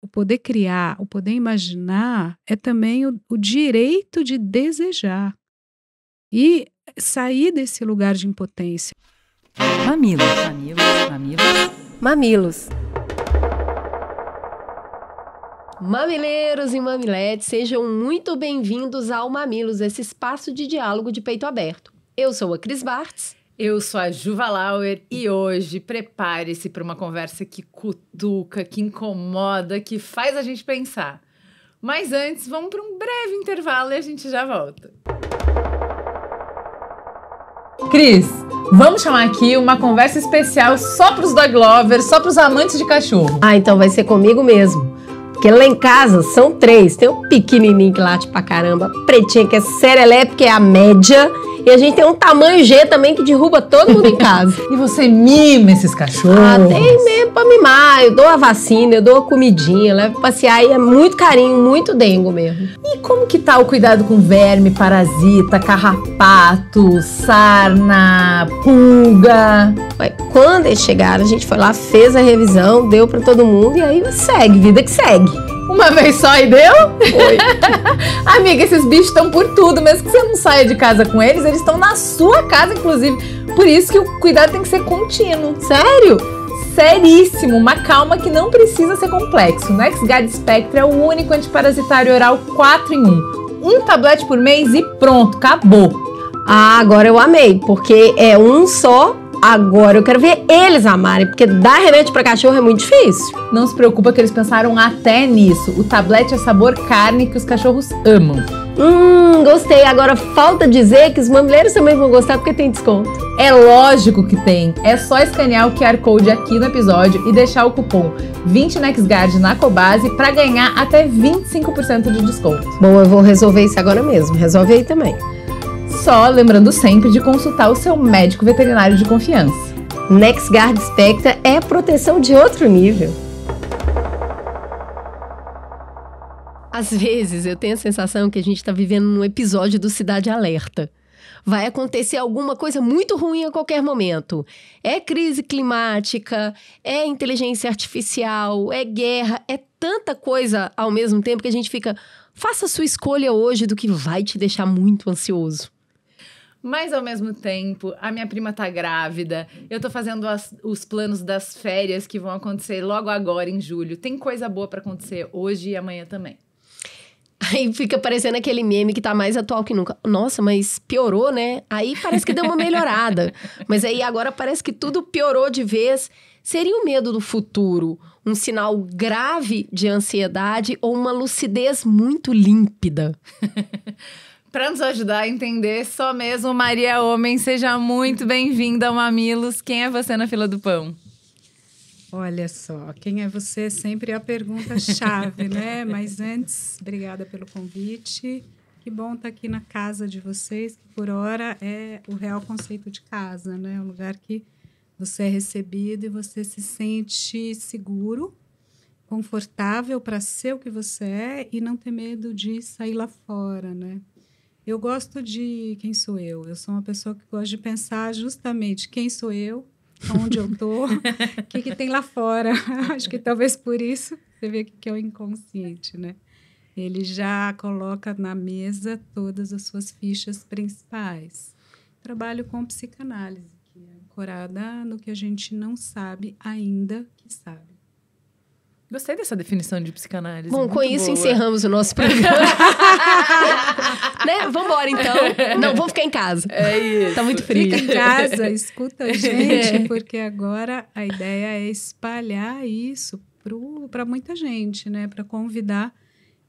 o poder criar, o poder imaginar é também o direito de desejar e sair desse lugar de impotência. Mamilos, mamilos, mamilos. Mamilos. Mamileiros e mamiletes, sejam muito bem-vindos ao Mamilos, esse espaço de diálogo de peito aberto. Eu sou a Cris Bartz. Eu sou a Juva Lauer e hoje prepare-se para uma conversa que cutuca, que incomoda, que faz a gente pensar. Mas antes, vamos para um breve intervalo e a gente já volta. Cris, vamos chamar aqui uma conversa especial só para os dog lovers, só para os amantes de cachorro. Ah, então vai ser comigo mesmo. Porque lá em casa são 3. Tem um pequenininho que late pra caramba, pretinha que é serelepe, que é a média. E a gente tem um tamanho G também que derruba todo mundo em casa. E você mima esses cachorros? Ah, tem mesmo pra mimar. Eu dou a vacina, eu dou a comidinha, levo pra passear e é muito carinho, muito dengo mesmo. E como que tá o cuidado com verme, parasita, carrapato, sarna, pulga? Quando eles chegaram, a gente foi lá, fez a revisão, deu pra todo mundo e aí segue, vida que segue. Uma vez só e deu? Foi. Amiga, esses bichos estão por tudo. Mesmo que você não saia de casa com eles, eles estão na sua casa, inclusive. Por isso que o cuidado tem que ser contínuo. Sério? Seríssimo. Uma calma que não precisa ser complexo. O NexGard Spectra é o único antiparasitário oral 4 em 1. Um tablete por mês e pronto, acabou. Ah, agora eu amei, porque é um só. Agora eu quero ver eles amarem, porque dar remédio pra cachorro é muito difícil. Não se preocupa que eles pensaram até nisso. O tablete é sabor carne que os cachorros amam. Gostei. Agora falta dizer que os mamileiros também vão gostar porque tem desconto. É lógico que tem. É só escanear o QR Code aqui no episódio e deixar o cupom 20NexGard na Cobase pra ganhar até 25% de desconto. Bom, eu vou resolver isso agora mesmo. Resolve aí também. Só lembrando sempre de consultar o seu médico veterinário de confiança. NexGard Spectra é proteção de outro nível. Às vezes eu tenho a sensação que a gente está vivendo um episódio do Cidade Alerta. Vai acontecer alguma coisa muito ruim a qualquer momento. É crise climática, é inteligência artificial, é guerra, é tanta coisa ao mesmo tempo que a gente fica... Faça a sua escolha hoje do que vai te deixar muito ansioso. Mas, ao mesmo tempo, a minha prima tá grávida, eu tô fazendo os planos das férias que vão acontecer logo agora, em julho. Tem coisa boa pra acontecer hoje e amanhã também. Aí fica parecendo aquele meme que tá mais atual que nunca. Nossa, mas piorou, né? Aí parece que deu uma melhorada. Mas aí agora parece que tudo piorou de vez. Seria o medo do futuro um sinal grave de ansiedade ou uma lucidez muito límpida? Para nos ajudar a entender, só mesmo Maria Homem, seja muito bem-vinda ao Mamilos. Quem é você na fila do pão? Olha só, quem é você sempre é a pergunta-chave, né? Mas antes, obrigada pelo convite. Que bom estar aqui na casa de vocês, que por hora é o real conceito de casa, né? Um lugar que você é recebido e você se sente seguro, confortável para ser o que você é e não ter medo de sair lá fora, né? Eu gosto de quem sou eu. Eu sou uma pessoa que gosta de pensar justamente quem sou eu, onde eu tô, o que tem lá fora. Acho que talvez por isso você vê que é o inconsciente, né? Ele já coloca na mesa todas as suas fichas principais. Trabalho com psicanálise, que é ancorada no que a gente não sabe ainda que sabe. Gostei dessa definição de psicanálise. Bom, com isso boa. encerramos o nosso programa. Né? Vamos embora, então. Não, vamos ficar em casa. É isso. Tá muito frio. Fica em casa, escuta a gente, porque agora a ideia é espalhar isso para muita gente, né? Para convidar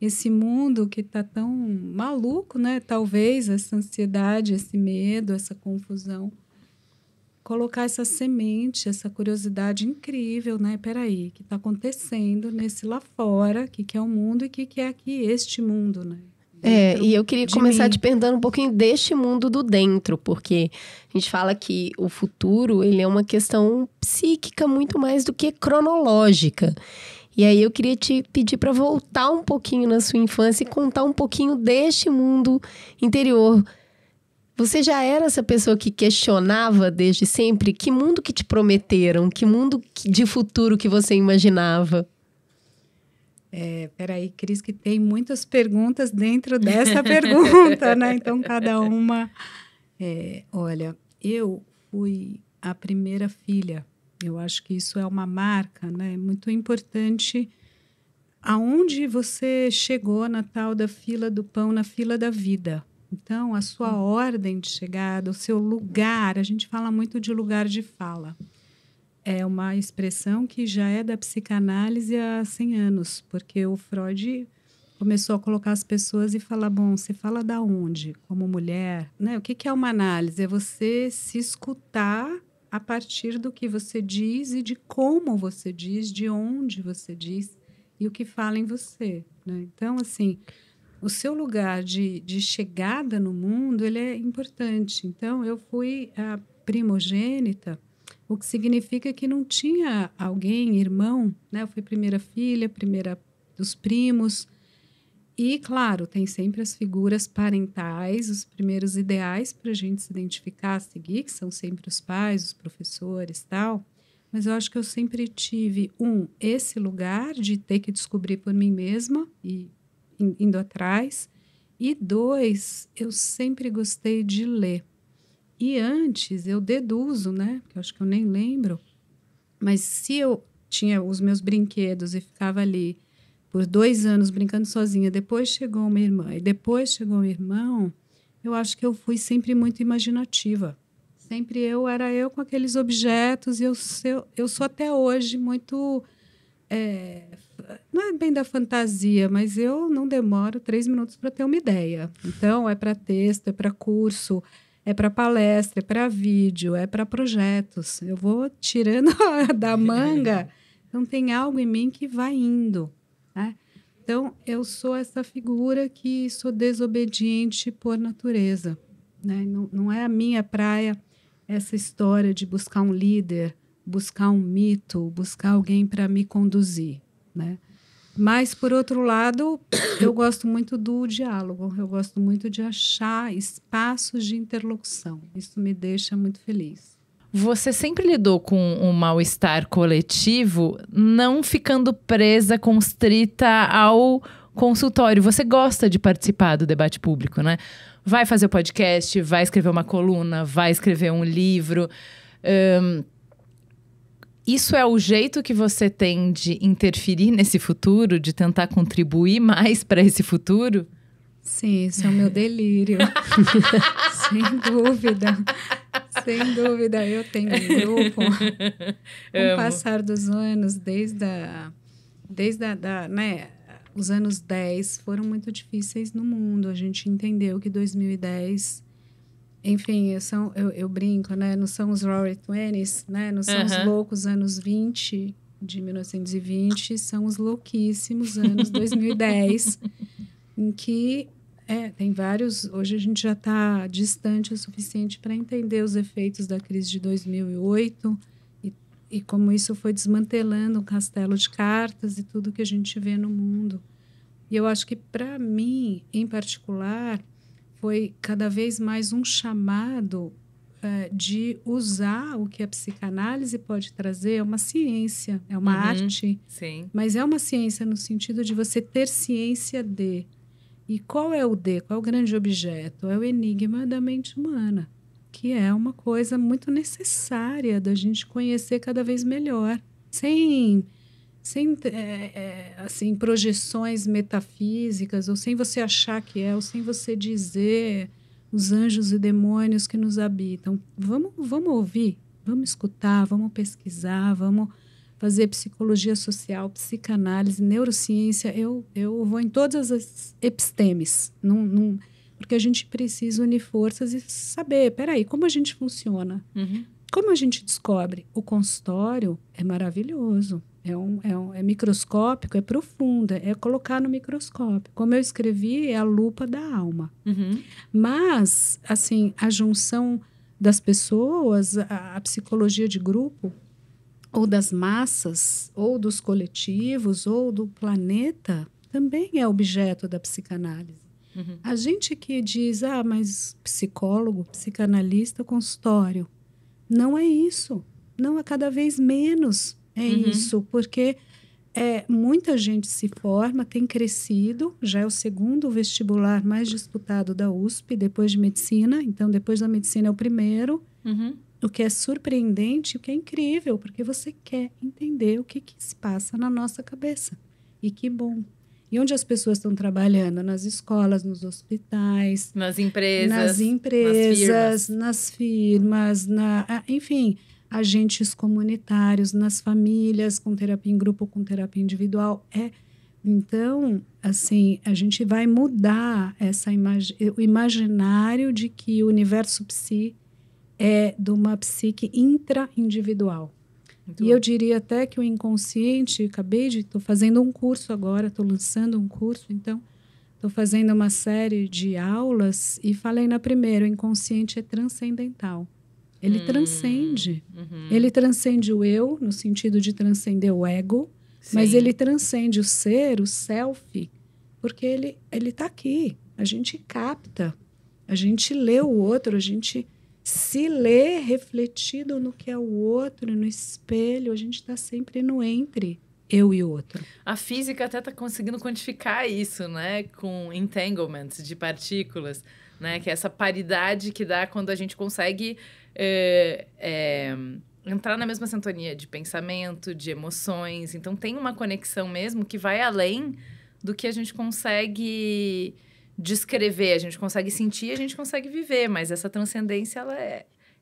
esse mundo que está tão maluco, né? Talvez essa ansiedade, esse medo, essa confusão. Colocar essa semente, essa curiosidade incrível, né? Peraí, o que está acontecendo nesse lá fora, o que é o mundo e o que é aqui este mundo, né? E eu queria começar te perguntando um pouquinho deste mundo do dentro, porque a gente fala que o futuro, ele é uma questão psíquica muito mais do que cronológica. E aí eu queria te pedir para voltar um pouquinho na sua infância e contar um pouquinho deste mundo interior. Você já era essa pessoa que questionava desde sempre? Que mundo que te prometeram? Que mundo de futuro que você imaginava? Peraí, Cris, que tem muitas perguntas dentro dessa pergunta, né? Então, cada uma... olha, eu fui a primeira filha. Eu acho que isso é uma marca, né? Muito importante. Aonde você chegou na tal da fila do pão, na fila da vida. Então, a sua ordem de chegada, o seu lugar, a gente fala muito de lugar de fala. É uma expressão que já é da psicanálise há 100 anos, porque o Freud começou a colocar as pessoas e falar, bom, você fala da onde, como mulher, né? O que é uma análise? É você se escutar a partir do que você diz e de como você diz, de onde você diz e o que fala em você, né? Então, assim, o seu lugar de chegada no mundo, ele é importante. Então, eu fui a primogênita, o que significa que não tinha alguém, irmão, né? Eu fui primeira filha, primeira dos primos. E, claro, tem sempre as figuras parentais, os primeiros ideais para a gente se identificar, seguir, que são sempre os pais, os professores, tal. Mas eu acho que eu sempre tive, esse lugar de ter que descobrir por mim mesma e indo atrás. E 2, eu sempre gostei de ler. E antes, eu deduzo, né? Porque eu acho que eu nem lembro. Mas se eu tinha os meus brinquedos e ficava ali por 2 anos brincando sozinha, depois chegou uma irmã e depois chegou um irmão, eu acho que eu fui sempre muito imaginativa. Sempre era eu com aqueles objetos e eu sou até hoje muito... não é bem da fantasia, mas eu não demoro 3 minutos para ter uma ideia. Então, é para texto, é para curso, é para palestra, é para vídeo, é para projetos. Eu vou tirando da manga, então tem algo em mim que vai indo, né? Então, eu sou essa figura que sou desobediente por natureza, né? Não é a minha praia essa história de buscar um líder, buscar um mito, buscar alguém para me conduzir, né? Mas, por outro lado, eu gosto muito do diálogo, eu gosto muito de achar espaços de interlocução. Isso me deixa muito feliz. Você sempre lidou com um mal-estar coletivo, não ficando presa, constrita ao consultório. Você gosta de participar do debate público, né? Vai fazer o podcast, vai escrever uma coluna, vai escrever um livro. Isso é o jeito que você tem de interferir nesse futuro, de tentar contribuir mais para esse futuro? Sim, isso é o meu delírio. Sem dúvida. Sem dúvida. Eu tenho um grupo. Com o passar dos anos, desde né, os anos 10 foram muito difíceis no mundo. A gente entendeu que 2010... Enfim, eu brinco, né? Não são os Roaring Twenties, né? Não são os loucos anos 20 de 1920, são os louquíssimos anos 2010, em que tem vários... Hoje a gente já está distante o suficiente para entender os efeitos da crise de 2008 e como isso foi desmantelando o castelo de cartas e tudo que a gente vê no mundo. E eu acho que, para mim, em particular... foi cada vez mais um chamado de usar o que a psicanálise pode trazer. É uma ciência, é uma arte, sim. Mas é uma ciência no sentido de você ter ciência de. E qual é o D? Qual é o grande objeto? É o enigma da mente humana, que é uma coisa muito necessária da gente conhecer cada vez melhor, sem assim, projeções metafísicas, ou sem você achar que ou sem você dizer os anjos e demônios que nos habitam. Vamos ouvir, vamos escutar, vamos pesquisar, vamos fazer psicologia social, psicanálise, neurociência. Eu vou em todas as epistemes, porque a gente precisa unir forças e saber, peraí, como a gente funciona? Como a gente descobre? O consultório é maravilhoso. É microscópico, é profundo, é colocar no microscópio. Como eu escrevi, é a lupa da alma. Mas, assim, a junção das pessoas, a psicologia de grupo, ou das massas, ou dos coletivos, ou do planeta, também é objeto da psicanálise. A gente que diz, mas psicólogo, psicanalista, consultório. Não é isso. Não é cada vez menos. É isso, porque muita gente se forma, tem crescido, já é o segundo vestibular mais disputado da USP, depois de medicina. Então, depois da medicina é o primeiro. Uhum. O que é surpreendente, o que é incrível, porque você quer entender o que se passa na nossa cabeça. E que bom. E onde as pessoas estão trabalhando? Nas escolas, nos hospitais. Nas empresas. Nas firmas, enfim, agentes comunitários, nas famílias, com terapia em grupo, com terapia individual. Então, assim, a gente vai mudar o imaginário de que o universo psi é de uma psique intra-individual. E eu diria até que o inconsciente, estou fazendo um curso agora, estou lançando um curso, então estou fazendo uma série de aulas e falei na primeira, o inconsciente é transcendental. Ele transcende. Ele transcende o eu, no sentido de transcender o ego, sim, mas ele transcende o ser, o self, porque ele está aqui. A gente capta, a gente lê o outro, a gente se lê refletido no que é o outro, no espelho, a gente está sempre no entre eu e o outro. A física até está conseguindo quantificar isso, né? Com entanglements de partículas, né? Que é essa paridade que dá quando a gente consegue entrar na mesma sintonia de pensamento, de emoções. Então, tem uma conexão mesmo que vai além do que a gente consegue descrever, a gente consegue sentir, a gente consegue viver, mas essa transcendência,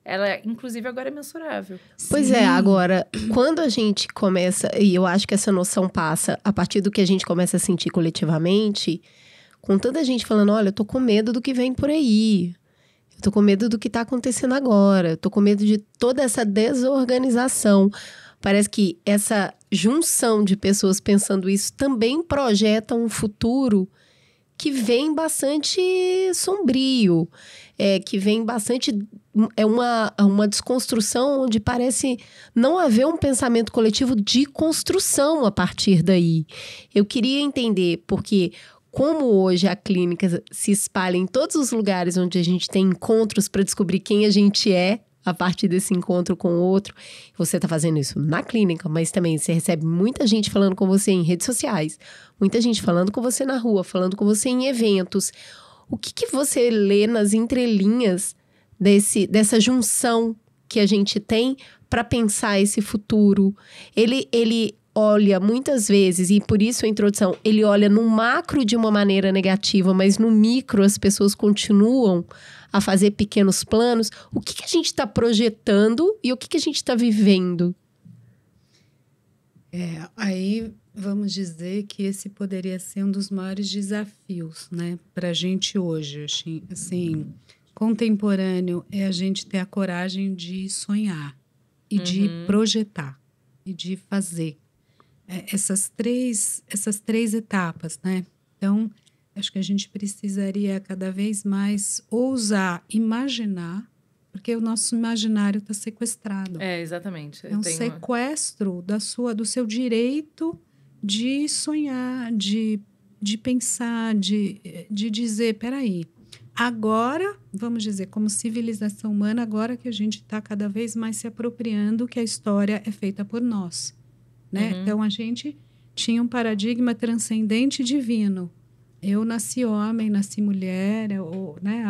ela inclusive, agora é mensurável. Pois Sim. Agora, quando a gente começa, e eu acho que essa noção passa a partir do que a gente começa a sentir coletivamente, com tanta gente falando, olha, eu tô com medo do que vem por aí, eu tô com medo do que tá acontecendo agora, eu tô com medo de toda essa desorganização. Parece que essa junção de pessoas pensando isso também projeta um futuro que vem bastante sombrio, que vem bastante... É uma desconstrução onde parece não haver um pensamento coletivo de construção a partir daí. Eu queria entender, porque como hoje a clínica se espalha em todos os lugares onde a gente tem encontros para descobrir quem a gente é, a partir desse encontro com o outro. Você está fazendo isso na clínica, mas também você recebe muita gente falando com você em redes sociais, muita gente falando com você na rua, falando com você em eventos. O que você lê nas entrelinhas dessa junção que a gente tem para pensar esse futuro? Ele olha muitas vezes, e por isso a introdução, ele olha no macro de uma maneira negativa, mas no micro as pessoas continuam a fazer pequenos planos. O que a gente está projetando e o que a gente está vivendo? Aí vamos dizer que esse poderia ser um dos maiores desafios, né, para a gente hoje. Assim, contemporâneo é a gente ter a coragem de sonhar e de projetar e de fazer. Essas três etapas, né? Então, acho que a gente precisaria cada vez mais ousar imaginar, porque o nosso imaginário está sequestrado. Exatamente. É um sequestro do seu direito de sonhar, de pensar, de dizer, peraí, agora, vamos dizer, como civilização humana, agora que a gente está cada vez mais se apropriando que a história é feita por nós, né? Então, a gente tinha um paradigma transcendente divino. Eu nasci homem, nasci mulher, né?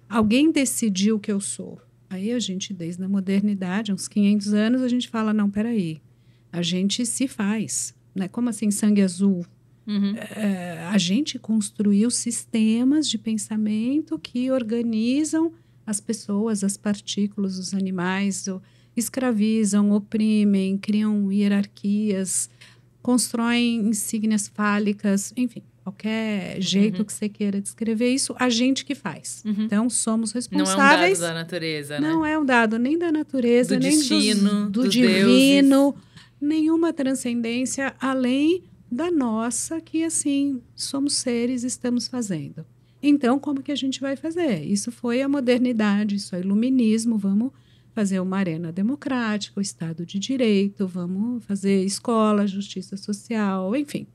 Alguém decidiu que eu sou. Aí a gente, desde a modernidade, uns 500 anos, a gente fala, não, peraí, a gente se faz, né? Como assim, sangue azul? A gente construiu sistemas de pensamento que organizam as pessoas, as partículas, os animais, escravizam, oprimem, criam hierarquias, constroem insígnias fálicas, enfim, qualquer jeito que você queira descrever isso, a gente que faz. Então, somos responsáveis. Não é um dado da natureza, né? Não é um dado nem da natureza, do nem destino, do divino, deuses. Nenhuma transcendência além da nossa, que assim, somos seres, estamos fazendo. Então, como que a gente vai fazer? Isso foi a modernidade, isso é o iluminismo, vamos fazer uma arena democrática, o Estado de Direito, vamos fazer escola, justiça social, enfim.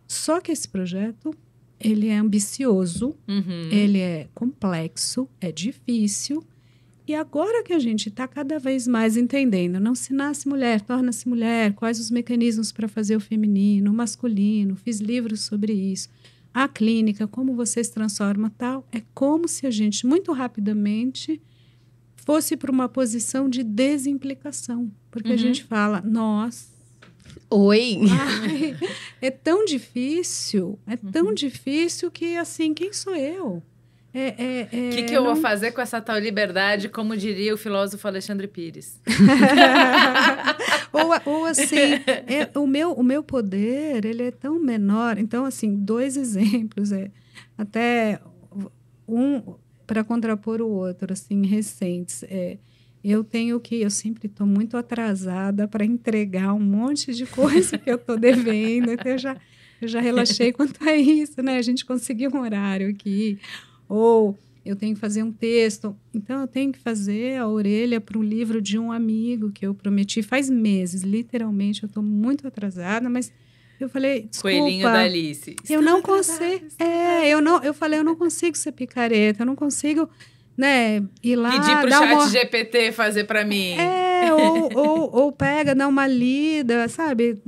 Só que esse projeto, ele é ambicioso, ele é complexo, é difícil E agora que a gente está cada vez mais entendendo, não se nasce mulher, torna-se mulher, quais os mecanismos para fazer o feminino, o masculino, fiz livros sobre isso, a clínica, como você se transforma, tal, é como se a gente, muito rapidamente, fosse para uma posição de desimplicação. Porque a gente fala, nossa, oi, ai, é tão difícil que, assim, quem sou eu? O que eu vou fazer com essa tal liberdade, como diria o filósofo Alexandre Pires? ou assim, o meu poder, ele é tão menor. Então, assim, 2 exemplos, até um para contrapor o outro, assim, recentes. Eu sempre estou muito atrasada para entregar um monte de coisa que eu estou devendo. Então, eu já relaxei quanto a isso, né? A gente conseguiu um horário aqui. Ou eu tenho que fazer um texto. Então, eu tenho que fazer a orelha para um livro de um amigo que eu prometi faz meses. Literalmente, eu estou muito atrasada, mas eu falei, desculpa. Coelhinho da Alice. Eu não consigo. Eu falei, eu não consigo ser picareta, eu não consigo, né, ir lá. Pedir pro chat GPT fazer para mim. Ou pega, dá uma lida, sabe?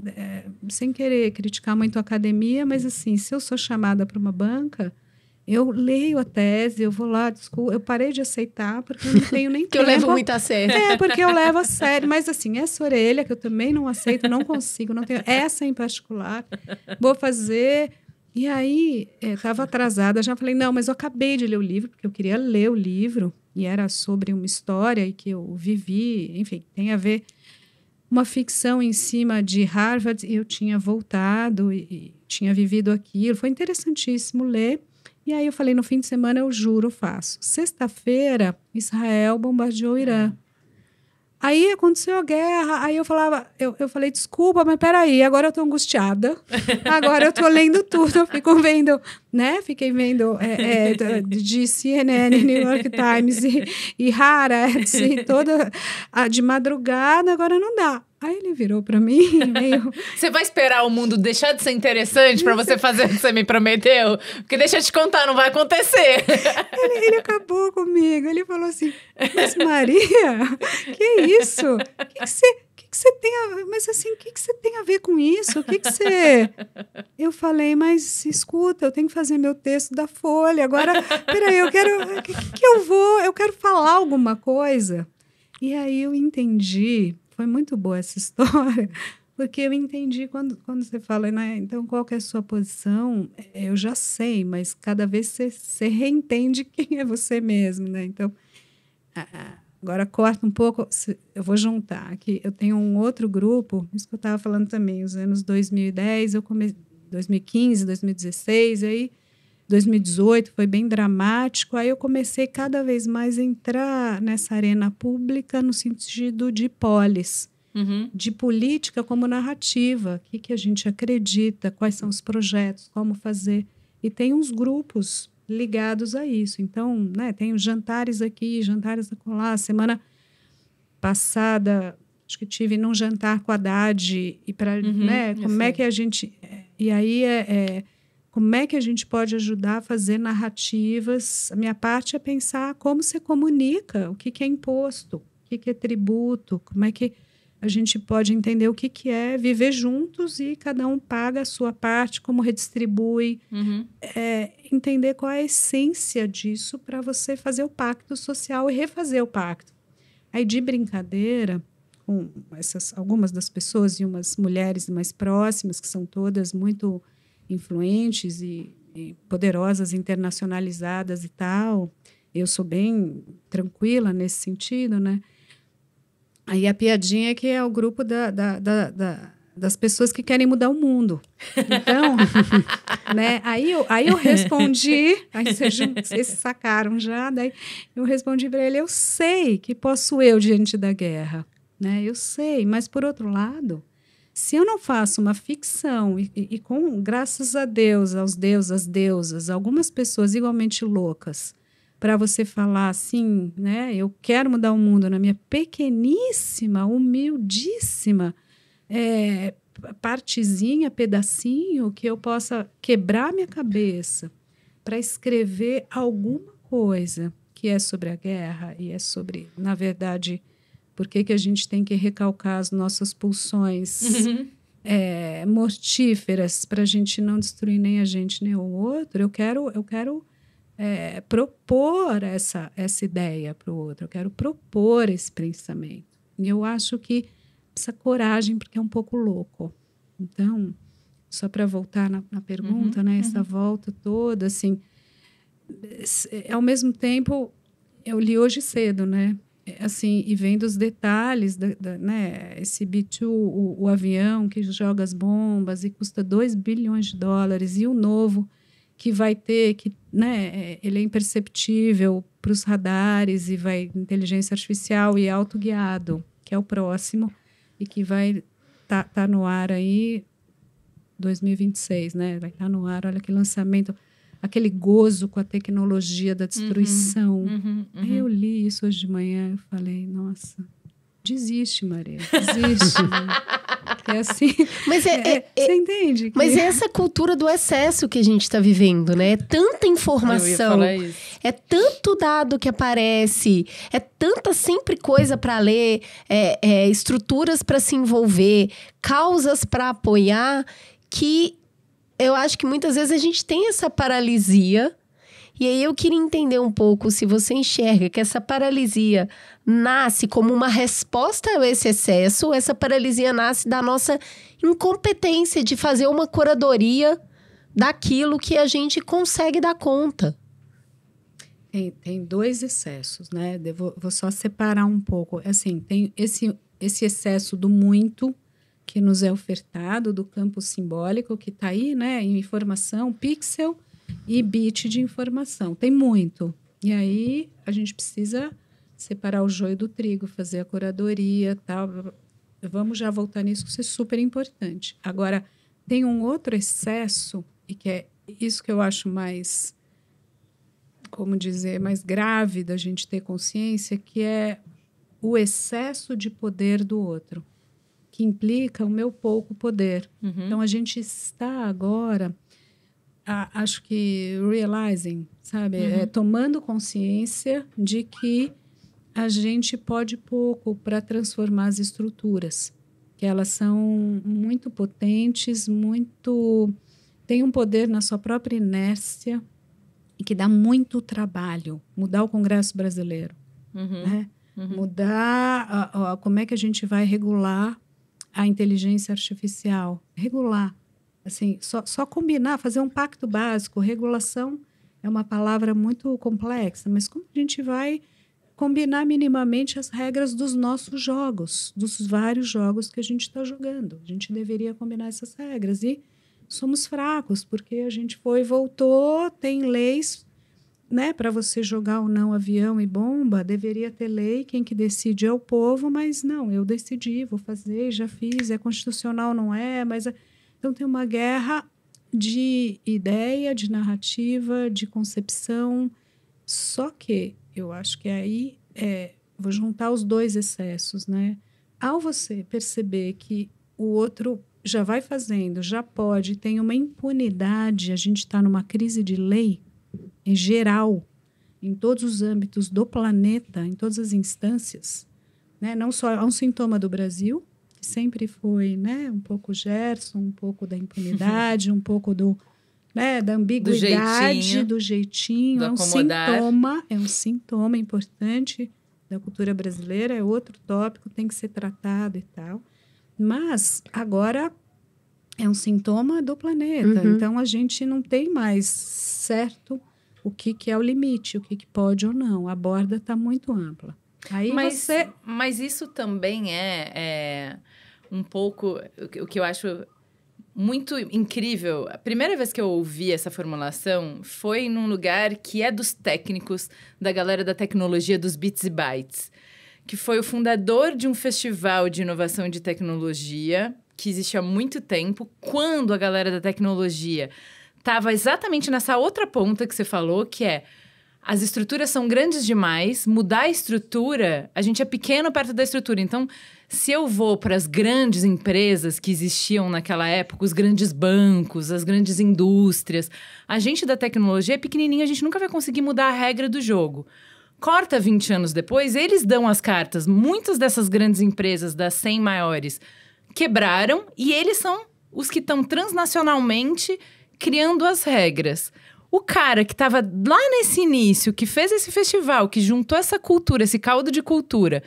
Sem querer criticar muito a academia, mas assim, se eu sou chamada para uma banca, eu leio a tese, eu vou lá, desculpa, eu parei de aceitar porque eu não tenho nem tempo. Que eu levo muito a sério. Porque eu levo a sério. Mas assim, essa orelha que eu também não aceito, não consigo, não tenho. Essa em particular, vou fazer. E aí, estava atrasada, já falei, não, mas eu acabei de ler o livro, porque eu queria ler o livro, e era sobre uma história e que eu vivi, enfim, tem a ver uma ficção em cima de Harvard, e eu tinha voltado e tinha vivido aquilo. Foi interessantíssimo ler. E aí eu falei, no fim de semana eu juro, faço. Sexta-feira, Israel bombardeou o Irã. Aí aconteceu a guerra, aí eu falei, desculpa, mas peraí, agora eu tô angustiada, agora eu tô lendo tudo, eu fico vendo, né, fiquei vendo de CNN, New York Times e Haaretz, e toda de madrugada, agora não dá. Aí ele virou para mim meio... Você vai esperar o mundo deixar de ser interessante para você fazer o que você me prometeu? Porque deixa eu te contar, não vai acontecer. Ele acabou comigo. Ele falou assim, mas Maria, que isso? O que você tem a ver? Mas assim, o que você tem a ver com isso? O que você... Eu falei, mas escuta, eu tenho que fazer meu texto da Folha. Agora, peraí, eu quero falar alguma coisa. E aí eu entendi... Foi muito boa essa história, porque eu entendi quando você fala, né? Então, qual que é a sua posição? Eu já sei, mas cada vez você reentende quem é você mesmo, né? Então, agora corta um pouco, eu vou juntar aqui. Eu tenho um outro grupo, isso que eu estava falando também, os anos 2010, 2015, 2016, aí 2018 foi bem dramático, aí eu comecei cada vez mais a entrar nessa arena pública no sentido de polis, de política como narrativa, o que a gente acredita, quais são os projetos, como fazer. E tem uns grupos ligados a isso. Então, né, tem os jantares aqui, jantares acolá. Semana passada, acho que tive num jantar com a Haddad, e para, né, como é que a gente... E aí como é que a gente pode ajudar a fazer narrativas? A minha parte é pensar como se comunica, o que é imposto, o que é tributo, como é que a gente pode entender o que é viver juntos e cada um paga a sua parte, como redistribui, entender qual é a essência disso para você fazer o pacto social e refazer o pacto. Aí, de brincadeira, com algumas das pessoas e umas mulheres mais próximas, que são todas muito... influentes e poderosas, internacionalizadas e tal. Eu sou bem tranquila nesse sentido, né? Aí a piadinha é que é o grupo das pessoas que querem mudar o mundo. Então, né? Aí eu respondi, aí vocês sacaram já, daí eu respondi para ele, eu sei que posso eu diante da guerra, né? Eu sei, mas por outro lado... Se eu não faço uma ficção e com, graças a Deus, aos deuses, às deusas, algumas pessoas igualmente loucas, para você falar assim, né? Eu quero mudar o mundo na minha pequeníssima, humildíssima partezinha, pedacinho, que eu possa quebrar minha cabeça para escrever alguma coisa que é sobre a guerra e é sobre, na verdade, por que a gente tem que recalcar as nossas pulsões mortíferas para a gente não destruir nem a gente nem o outro. Eu quero propor essa ideia para o outro, eu quero propor esse pensamento. E eu acho que precisa coragem, porque é um pouco louco. Então, só para voltar na pergunta, né? Essa volta toda, assim, ao mesmo tempo, eu li hoje cedo, né? Assim, e vendo os detalhes, né? Esse B-2, o avião que joga as bombas e custa $2 bilhões, e o novo que vai ter, que, né? Ele é imperceptível para os radares e vai inteligência artificial e autoguiado, que é o próximo, e que vai tá no ar aí 2026, né? Vai estar no ar, olha que lançamento, aquele gozo com a tecnologia da destruição. Aí eu li isso hoje de manhã, eu falei, nossa, desiste, Maria, desiste. É assim, mas você entende? Mas é essa cultura do excesso que a gente está vivendo, né? É tanta informação, é tanto dado que aparece, é tanta sempre coisa para ler, estruturas para se envolver, causas para apoiar, que eu acho que muitas vezes a gente tem essa paralisia. E aí eu queria entender um pouco se você enxerga que essa paralisia nasce como uma resposta a esse excesso, ou essa paralisia nasce da nossa incompetência de fazer uma curadoria daquilo que a gente consegue dar conta. Tem dois excessos, né? Vou só separar um pouco. Assim, tem esse excesso do muito que nos é ofertado, do campo simbólico que está aí, né? Em informação, pixel e bit de informação. Tem muito. E aí a gente precisa separar o joio do trigo, fazer a curadoria, tal. Vamos já voltar nisso, que isso é super importante. Agora, tem um outro excesso, e que é isso que eu acho mais, como dizer, mais grave da gente ter consciência, que é o excesso de poder do outro, que implica o meu pouco poder. Então, a gente está agora, acho que realizing, sabe? Tomando consciência de que a gente pode pouco para transformar as estruturas, que elas são muito potentes, tem um poder na sua própria inércia e que dá muito trabalho. Mudar o Congresso brasileiro, né? Mudar como é que a gente vai regular a inteligência artificial. Regular. Assim, só combinar, fazer um pacto básico. Regulação é uma palavra muito complexa, mas como a gente vai combinar minimamente as regras dos nossos jogos, dos vários jogos que a gente está jogando? A gente deveria combinar essas regras. E somos fracos, porque a gente foi e voltou, tem leis, né, para você jogar ou não avião e bomba, deveria ter lei, quem que decide é o povo, mas não, eu decidi, vou fazer, já fiz, é constitucional, não é, mas... Então, tem uma guerra de ideia, de narrativa, de concepção, só que eu acho que aí, vou juntar os dois excessos, né? Ao você perceber que o outro já vai fazendo, já pode, tem uma impunidade, a gente está numa crise de lei, em geral, em todos os âmbitos do planeta, em todas as instâncias, né? Não só é um sintoma do Brasil, que sempre foi, né, um pouco Gerson, um pouco da impunidade, um pouco né, da ambiguidade, do jeitinho, é um sintoma importante da cultura brasileira, é outro tópico, tem que ser tratado e tal. Mas agora é um sintoma do planeta, então a gente não tem mais certo o que é o limite, o que pode ou não. A borda está muito ampla. Aí mas isso também é um pouco o que eu acho muito incrível. A primeira vez que eu ouvi essa formulação foi num lugar que é dos técnicos, da galera da tecnologia dos Bits e Bytes, que foi o fundador de um festival de inovação de tecnologia que existe há muito tempo, quando a galera da tecnologia estava exatamente nessa outra ponta que você falou, que é: as estruturas são grandes demais, mudar a estrutura, a gente é pequeno perto da estrutura. Então, se eu vou para as grandes empresas que existiam naquela época, os grandes bancos, as grandes indústrias, a gente da tecnologia é pequenininho, a gente nunca vai conseguir mudar a regra do jogo. Corta 20 anos depois, eles dão as cartas. Muitas dessas grandes empresas, das 100 maiores, quebraram e eles são os que estão transnacionalmente criando as regras. O cara que estava lá nesse início, que fez esse festival, que juntou essa cultura, esse caldo de cultura,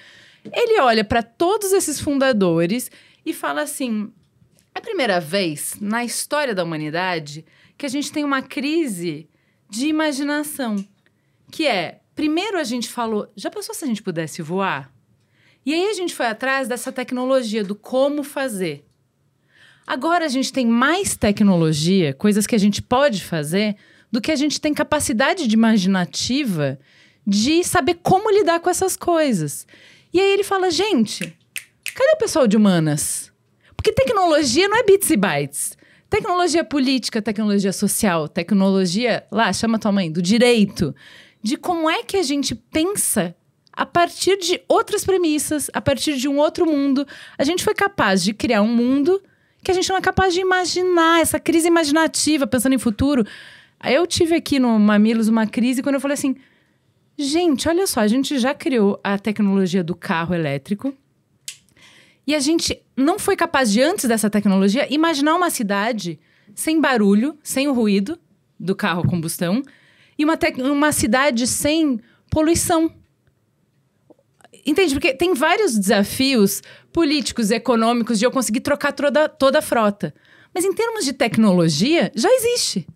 ele olha para todos esses fundadores e fala assim: é a primeira vez na história da humanidade que a gente tem uma crise de imaginação. Que é, primeiro a gente falou, já pensou se a gente pudesse voar? E aí a gente foi atrás dessa tecnologia, do como fazer. Agora a gente tem mais tecnologia, coisas que a gente pode fazer, do que a gente tem capacidade de imaginativa de saber como lidar com essas coisas. E aí ele fala, gente, cadê o pessoal de humanas? Porque tecnologia não é bits e bytes. Tecnologia política, tecnologia social, tecnologia, lá, chama tua mãe, do direito. De como é que a gente pensa a partir de outras premissas, a partir de um outro mundo. A gente foi capaz de criar um mundo que a gente não é capaz de imaginar, essa crise imaginativa, pensando em futuro. Eu tive aqui no Mamilos uma crise quando eu falei assim, gente, olha só, a gente já criou a tecnologia do carro elétrico e a gente não foi capaz de, antes dessa tecnologia, imaginar uma cidade sem barulho, sem o ruído do carro a combustão e uma cidade sem poluição. Entende? Porque tem vários desafios políticos e econômicos de eu conseguir trocar toda a frota. Mas em termos de tecnologia, já existe.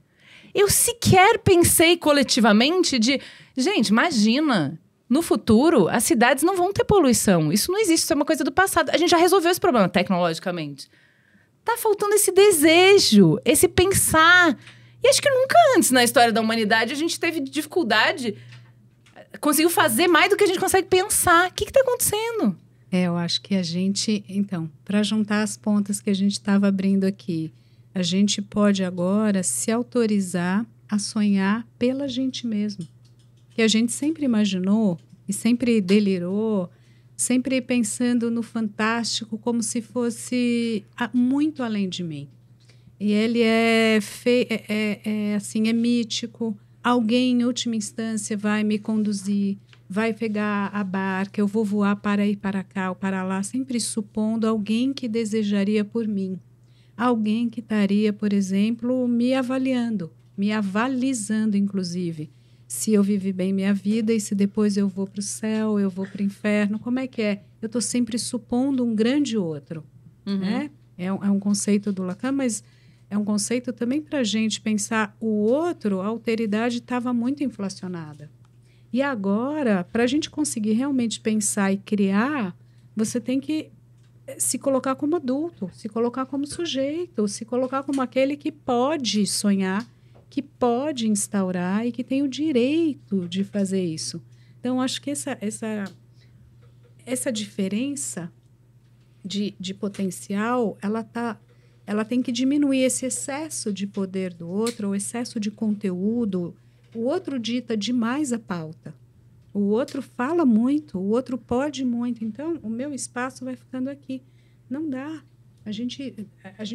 Eu sequer pensei coletivamente de... Gente, imagina, no futuro, as cidades não vão ter poluição. Isso não existe, isso é uma coisa do passado. A gente já resolveu esse problema tecnologicamente. Tá faltando esse desejo, esse pensar. E acho que nunca antes na história da humanidade a gente teve dificuldade... Conseguiu fazer mais do que a gente consegue pensar. O que está acontecendo? Eu acho que a gente... Então, para juntar as pontas que a gente estava abrindo aqui, a gente pode agora se autorizar a sonhar pela gente mesmo. Que a gente sempre imaginou e sempre delirou, sempre pensando no fantástico como se fosse muito além de mim. E ele é mítico. Alguém, em última instância, vai me conduzir, vai pegar a barca, eu vou voar para ir para cá ou para lá, sempre supondo alguém que desejaria por mim. Alguém que estaria, por exemplo, me avaliando, me avalizando, inclusive. Se eu vivi bem minha vida e se depois eu vou para o céu, eu vou para o inferno, como é que é? Eu estou sempre supondo um grande outro. Né? É um conceito do Lacan, mas... É um conceito também para a gente pensar o outro, a alteridade estava muito inflacionada. E agora, para a gente conseguir realmente pensar e criar, você tem que se colocar como adulto, se colocar como sujeito, se colocar como aquele que pode sonhar, que pode instaurar e que tem o direito de fazer isso. Então, acho que essa diferença de potencial, ela tem que diminuir esse excesso de poder do outro, o excesso de conteúdo. O outro dita demais a pauta. O outro fala muito, o outro pode muito. Então, o meu espaço vai ficando aqui. Não dá. A gente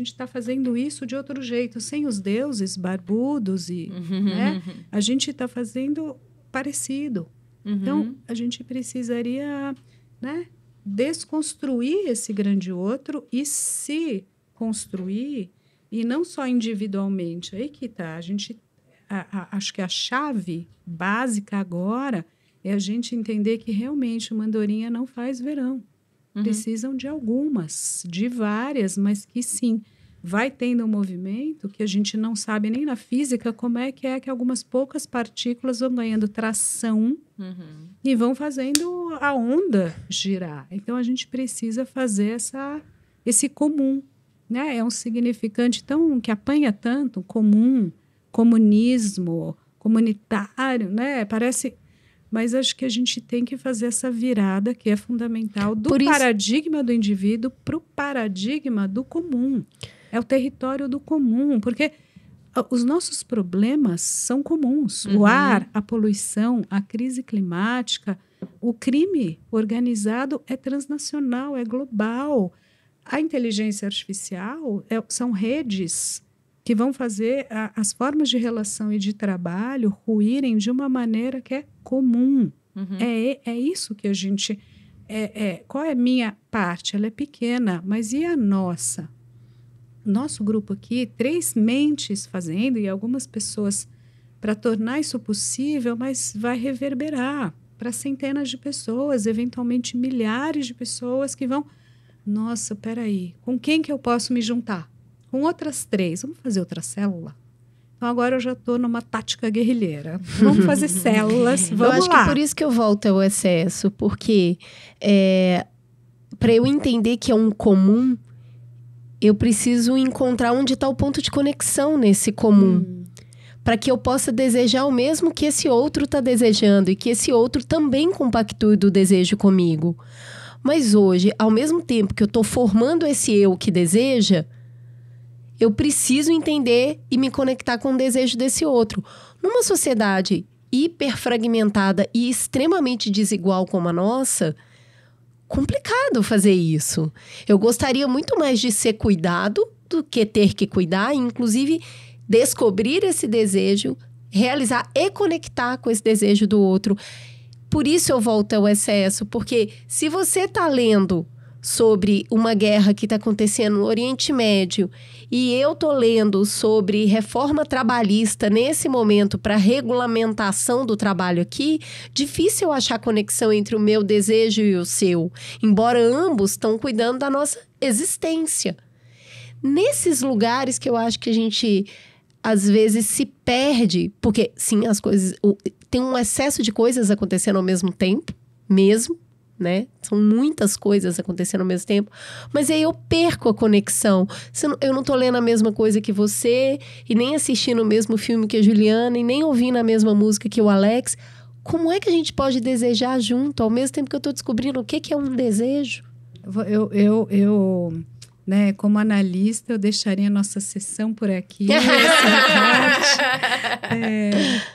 está fazendo isso de outro jeito, sem os deuses barbudos. Né? A gente está fazendo parecido. Então, a gente precisaria, né, desconstruir esse grande outro e se... construir, e não só individualmente. Aí que está. Acho que a chave básica agora é a gente entender que realmente uma andorinha não faz verão. Precisam de algumas, de várias, mas que sim, vai tendo um movimento que a gente não sabe nem na física como é que algumas poucas partículas vão ganhando tração e vão fazendo a onda girar. Então, a gente precisa fazer esse comum. Né? É um significante tão, que apanha tanto, comum, comunismo, comunitário, né? Parece... Mas acho que a gente tem que fazer essa virada que é fundamental do paradigma do indivíduo para o paradigma do comum. É o território do comum, porque os nossos problemas são comuns. O ar, a poluição, a crise climática, o crime organizado é transnacional, é global. A inteligência artificial são redes que vão fazer as formas de relação e de trabalho ruírem de uma maneira que é comum. Uhum. É isso que a gente... qual é a minha parte? Ela é pequena, mas e a nossa? Nosso grupo aqui, 3 mentes fazendo e algumas pessoas para tornar isso possível, mas vai reverberar para centenas de pessoas, eventualmente milhares de pessoas que vão... Nossa, peraí, com quem que eu posso me juntar? Com outras 3. Vamos fazer outra célula? Então, agora eu já estou numa tática guerrilheira. Vamos fazer células, vamos lá. Eu acho que por isso que eu volto ao excesso, porque para eu entender que é um comum, eu preciso encontrar onde está o ponto de conexão nesse comum. Para que eu possa desejar o mesmo que esse outro está desejando e que esse outro também compactue do desejo comigo. Mas hoje, ao mesmo tempo que eu estou formando esse eu que deseja, eu preciso entender e me conectar com o desejo desse outro. Numa sociedade hiperfragmentada e extremamente desigual como a nossa, complicado fazer isso. Eu gostaria muito mais de ser cuidado do que ter que cuidar, e inclusive descobrir esse desejo, realizar e conectar com esse desejo do outro. Por isso eu volto ao excesso, porque se você está lendo sobre uma guerra que está acontecendo no Oriente Médio e eu estou lendo sobre reforma trabalhista nesse momento para regulamentação do trabalho aqui, difícil eu achar conexão entre o meu desejo e o seu, embora ambos estão cuidando da nossa existência. Nesses lugares que eu acho que a gente às vezes se perde, porque sim, as coisas, tem um excesso de coisas acontecendo ao mesmo tempo, mesmo, né? São muitas coisas acontecendo ao mesmo tempo, mas aí eu perco a conexão. Eu não tô lendo a mesma coisa que você, e nem assistindo o mesmo filme que a Juliana, e nem ouvindo a mesma música que o Alex. Como é que a gente pode desejar junto, ao mesmo tempo que eu tô descobrindo o que é um desejo? Né, como analista, eu deixaria a nossa sessão por aqui.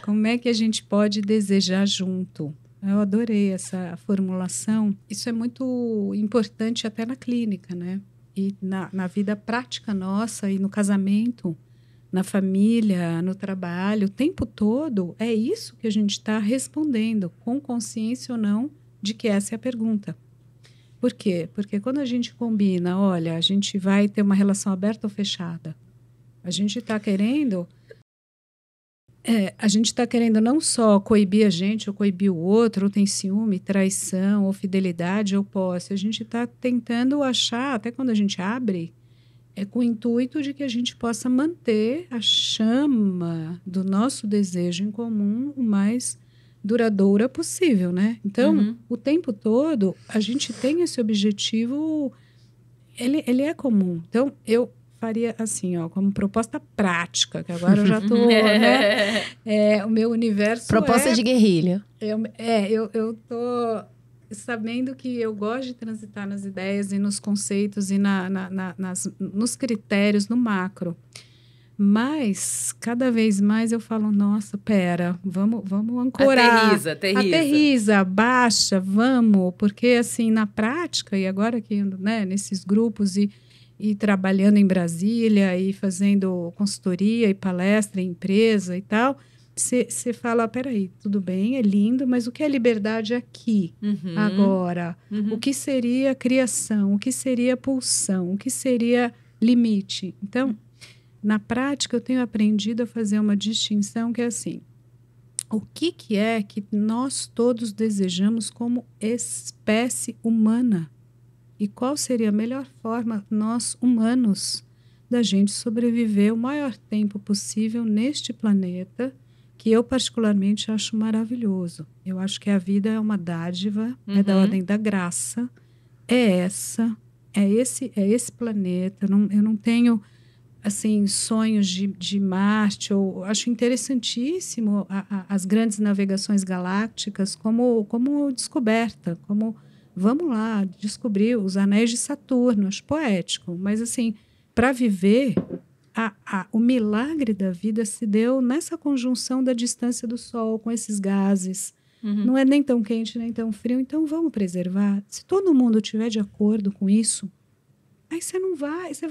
Como é que a gente pode desejar junto? Eu adorei essa formulação. Isso é muito importante até na clínica, né? E na vida prática nossa, e no casamento, na família, no trabalho, o tempo todo, é isso que a gente está respondendo, com consciência ou não, de que essa é a pergunta. Por quê? Porque quando a gente combina, olha, a gente vai ter uma relação aberta ou fechada, a gente está querendo não só coibir a gente ou coibir o outro, ou tem ciúme, traição, ou fidelidade, ou posse. A gente está tentando achar, até quando a gente abre, com o intuito de que a gente possa manter a chama do nosso desejo em comum o mais duradoura possível, né? Então, o tempo todo, a gente tem esse objetivo, ele é comum. Então, eu faria assim, ó, como proposta prática, que agora eu já estou, né? O meu universo proposta de guerrilha. Eu tô sabendo que eu gosto de transitar nas ideias e nos conceitos e nos critérios, no macro. Mas, cada vez mais eu falo, nossa, pera, vamos ancorar. Aterriza, baixa, vamos. Porque, assim, na prática, e agora que ando, né, nesses grupos e trabalhando em Brasília e fazendo consultoria e palestra em empresa e tal, você fala, peraí, tudo bem, é lindo, mas o que é liberdade aqui, agora? O que seria criação? O que seria pulsão? O que seria limite? Então, na prática, eu tenho aprendido a fazer uma distinção que é assim, o que é que nós todos desejamos como espécie humana? E qual seria a melhor forma, nós humanos, da gente sobreviver o maior tempo possível neste planeta, que eu particularmente acho maravilhoso. Eu acho que a vida é uma dádiva, é da ordem da graça, é esse planeta. Eu não tenho assim, sonhos de Marte, ou acho interessantíssimo as grandes navegações galácticas como descoberta, como vamos lá descobrir os anéis de Saturno, acho poético, mas assim, para viver, o milagre da vida se deu nessa conjunção da distância do Sol com esses gases. Não é nem tão quente, nem tão frio, então vamos preservar. Se todo mundo estiver de acordo com isso, aí você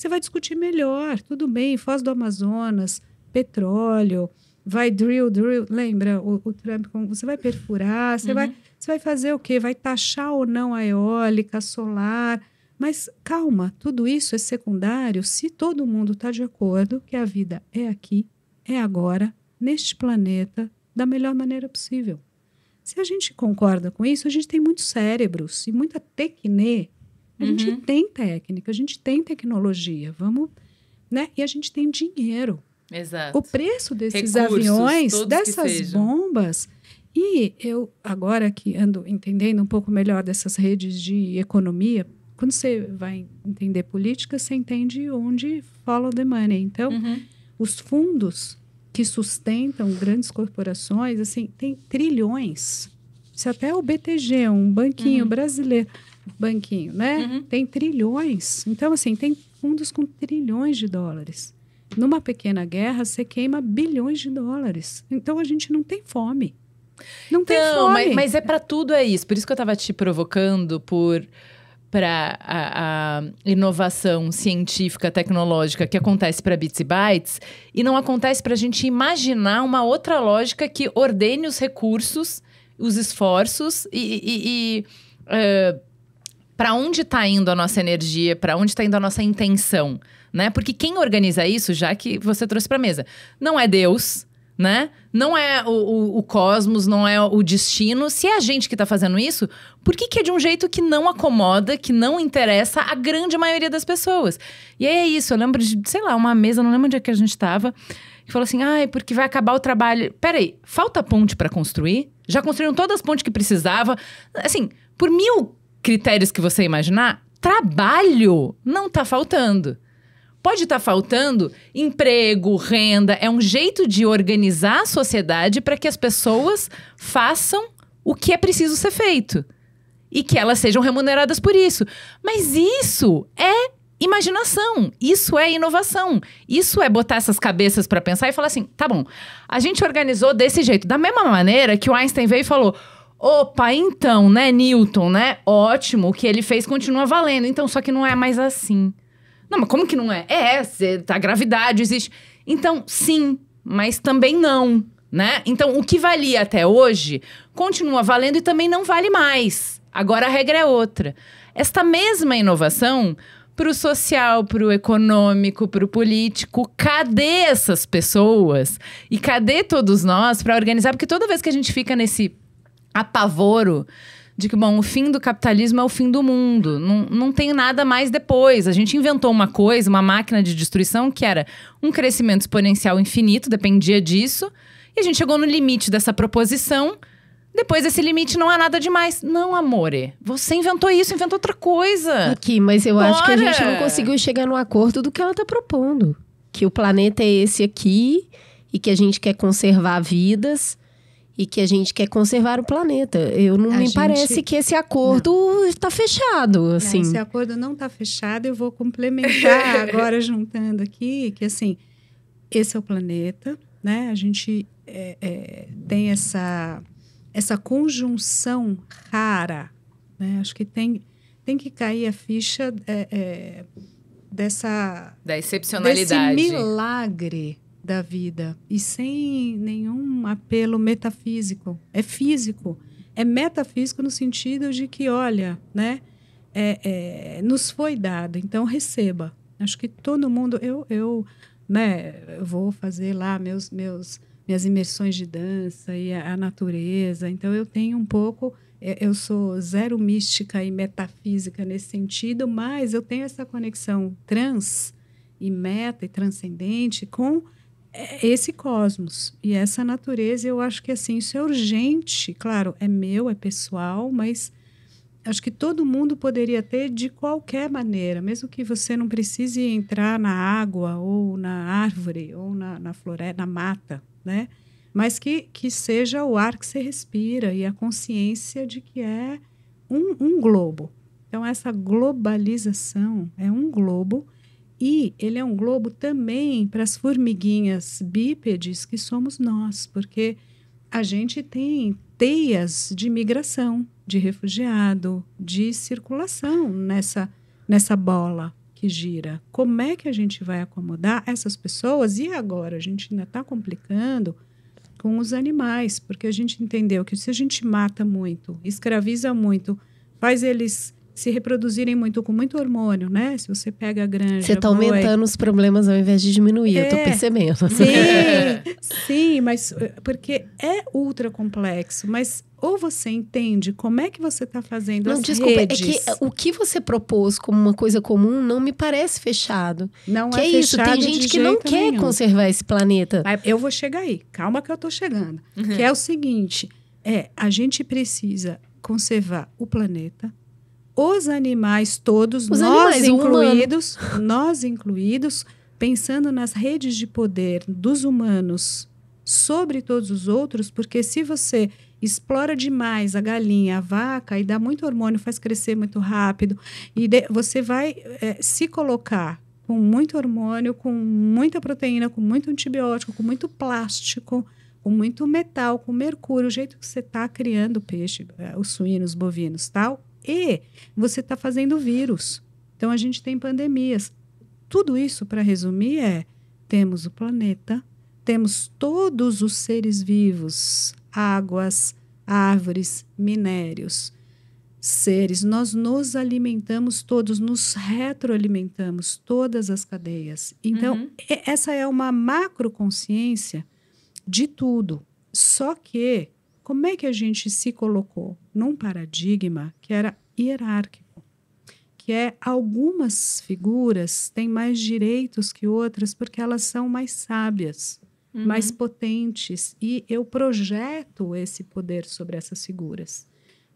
vai discutir melhor, tudo bem, Foz do Amazonas, petróleo, vai drill, lembra o Trump, você vai perfurar, você vai fazer o quê? Vai taxar ou não a eólica, a solar, mas calma, tudo isso é secundário se todo mundo está de acordo que a vida é aqui, é agora, neste planeta, da melhor maneira possível. Se a gente concorda com isso, a gente tem muitos cérebros e muita tecne. A gente tem técnica, a gente tem tecnologia, vamos, né? E a gente tem dinheiro. Exato. O preço desses Recursos, aviões, dessas bombas. E eu, agora que ando entendendo um pouco melhor dessas redes de economia, quando você vai entender política, você entende onde follow the money. Então, os fundos que sustentam grandes corporações, assim, tem trilhões. Se até o BTG, um banquinho brasileiro, banquinho, né? Tem trilhões. Então, assim, tem fundos com trilhões de dólares. Numa pequena guerra, você queima bilhões de dólares. Então, a gente não tem fome. Não tem fome. Mas é para tudo é isso. Por isso que eu estava te provocando para a inovação científica, tecnológica que acontece para Bits e Bytes e não acontece para a gente imaginar uma outra lógica que ordene os recursos, os esforços e para onde está indo a nossa energia, para onde está indo a nossa intenção, né? Porque quem organiza isso, já que você trouxe para a mesa, não é Deus, né? Não é o cosmos, não é o destino. Se é a gente que está fazendo isso, por que é de um jeito que não acomoda, que não interessa a grande maioria das pessoas? E aí é isso, eu lembro de, sei lá, uma mesa, não lembro onde é que a gente estava, que falou assim, porque vai acabar o trabalho. Peraí, falta ponte para construir? Já construíram todas as pontes que precisava? Assim, por 1000 critérios que você imaginar, trabalho não está faltando. Pode estar faltando emprego, renda. É um jeito de organizar a sociedade para que as pessoas façam o que é preciso ser feito. E que elas sejam remuneradas por isso. Mas isso é imaginação. Isso é inovação. Isso é botar essas cabeças para pensar e falar assim, tá bom, a gente organizou desse jeito. Da mesma maneira que o Einstein veio e falou, opa, então, né, Newton, né? Ótimo, o que ele fez continua valendo. Então, só que não é mais assim. Não, mas como que não é? A gravidade existe. Então, sim, mas também não, né? Então, o que valia até hoje continua valendo e também não vale mais. Agora a regra é outra. Esta mesma inovação, para o social, para o econômico, para o político, cadê essas pessoas? E cadê todos nós para organizar? Porque toda vez que a gente fica nesse apavoro de que, bom, o fim do capitalismo é o fim do mundo. Não tem nada mais depois. A gente inventou uma coisa, uma máquina de destruição, que era um crescimento exponencial infinito, dependia disso. E a gente chegou no limite dessa proposição. Depois desse limite não há nada demais. Não, amore. Você inventou isso, inventou outra coisa. Aqui, mas eu acho que a gente não conseguiu chegar no acordo do que ela está propondo. Que o planeta é esse aqui e que a gente quer conservar vidas. E que a gente quer conservar o planeta. Me parece que esse acordo está fechado, assim. Não, esse acordo não está fechado. Eu vou complementar agora, juntando aqui, que assim, esse é o planeta, né? A gente tem essa conjunção rara, né? Acho que tem que cair a ficha da excepcionalidade. Desse milagre da vida, e sem nenhum apelo metafísico. É físico, é metafísico no sentido de que, olha, né, nos foi dado, então receba. Acho que todo mundo, eu vou fazer lá minhas imersões de dança e a natureza, então eu tenho um pouco, eu sou zero mística e metafísica nesse sentido, mas eu tenho essa conexão trans e meta e transcendente com esse cosmos e essa natureza. Eu acho que assim, isso é urgente, claro, é meu, é pessoal, mas acho que todo mundo poderia ter de qualquer maneira, mesmo que você não precise entrar na água ou na árvore ou na floresta, na mata, né? Mas que seja o ar que você respira e a consciência de que é um globo. Então, essa globalização é um globo. E ele é um globo também para as formiguinhas bípedes que somos nós, porque a gente tem teias de migração, de refugiado, de circulação nessa bola que gira. Como é que a gente vai acomodar essas pessoas? E agora a gente ainda está complicando com os animais, porque a gente entendeu que se a gente mata muito, escraviza muito, faz eles se reproduzirem muito com muito hormônio, né? Se você pega a granja... Você está aumentando os problemas ao invés de diminuir, eu tô percebendo. Sim, mas porque é ultra complexo, mas ou você entende como é que você está fazendo as redes... É que o que você propôs como uma coisa comum não me parece fechado. Não que é fechado. Tem gente que não quer conservar esse planeta. Eu vou chegar aí, calma que eu tô chegando. Que é o seguinte, a gente precisa conservar o planeta, os animais todos, nós incluídos, pensando nas redes de poder dos humanos sobre todos os outros, porque se você explora demais a galinha, a vaca e dá muito hormônio, faz crescer muito rápido, e você vai se colocar com muito hormônio, com muita proteína, com muito antibiótico, com muito plástico, com muito metal, com mercúrio, o jeito que você está criando peixe, os suínos, os bovinos, tal, e você está fazendo vírus. Então, a gente tem pandemias. Tudo isso, para resumir, temos o planeta, temos todos os seres vivos, águas, árvores, minérios, seres. Nós nos alimentamos todos, nos retroalimentamos, todas as cadeias. Então, essa é uma macroconsciência de tudo. Só que, como é que a gente se colocou num paradigma que era hierárquico? Que algumas figuras têm mais direitos que outras porque elas são mais sábias, mais potentes, e eu projeto esse poder sobre essas figuras.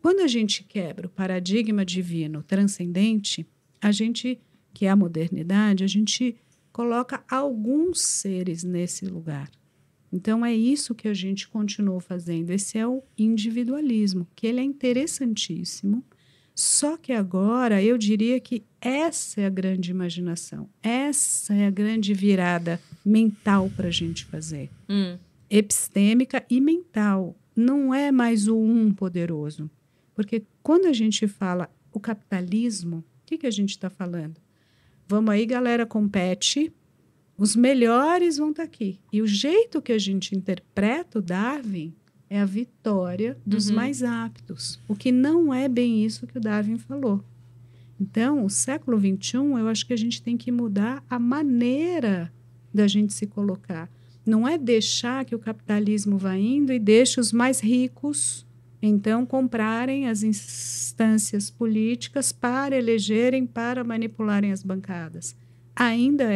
Quando a gente quebra o paradigma divino transcendente, a gente, que é a modernidade, a gente coloca alguns seres nesse lugar. Então, é isso que a gente continuou fazendo. Esse é o individualismo, que ele é interessantíssimo, só que agora eu diria que essa é a grande imaginação, essa é a grande virada mental para a gente fazer. Epistêmica e mental. Não é mais o poderoso. Porque quando a gente fala o capitalismo, o que a gente está falando? Vamos aí, galera, compete, os melhores vão estar aqui. E o jeito que a gente interpreta o Darwin é a vitória dos mais aptos, o que não é bem isso que o Darwin falou. Então, o século XXI, eu acho que a gente tem que mudar a maneira da gente se colocar. Não é deixar que o capitalismo vá indo e deixe os mais ricos, então, comprarem as instâncias políticas para elegerem, para manipularem as bancadas. Ainda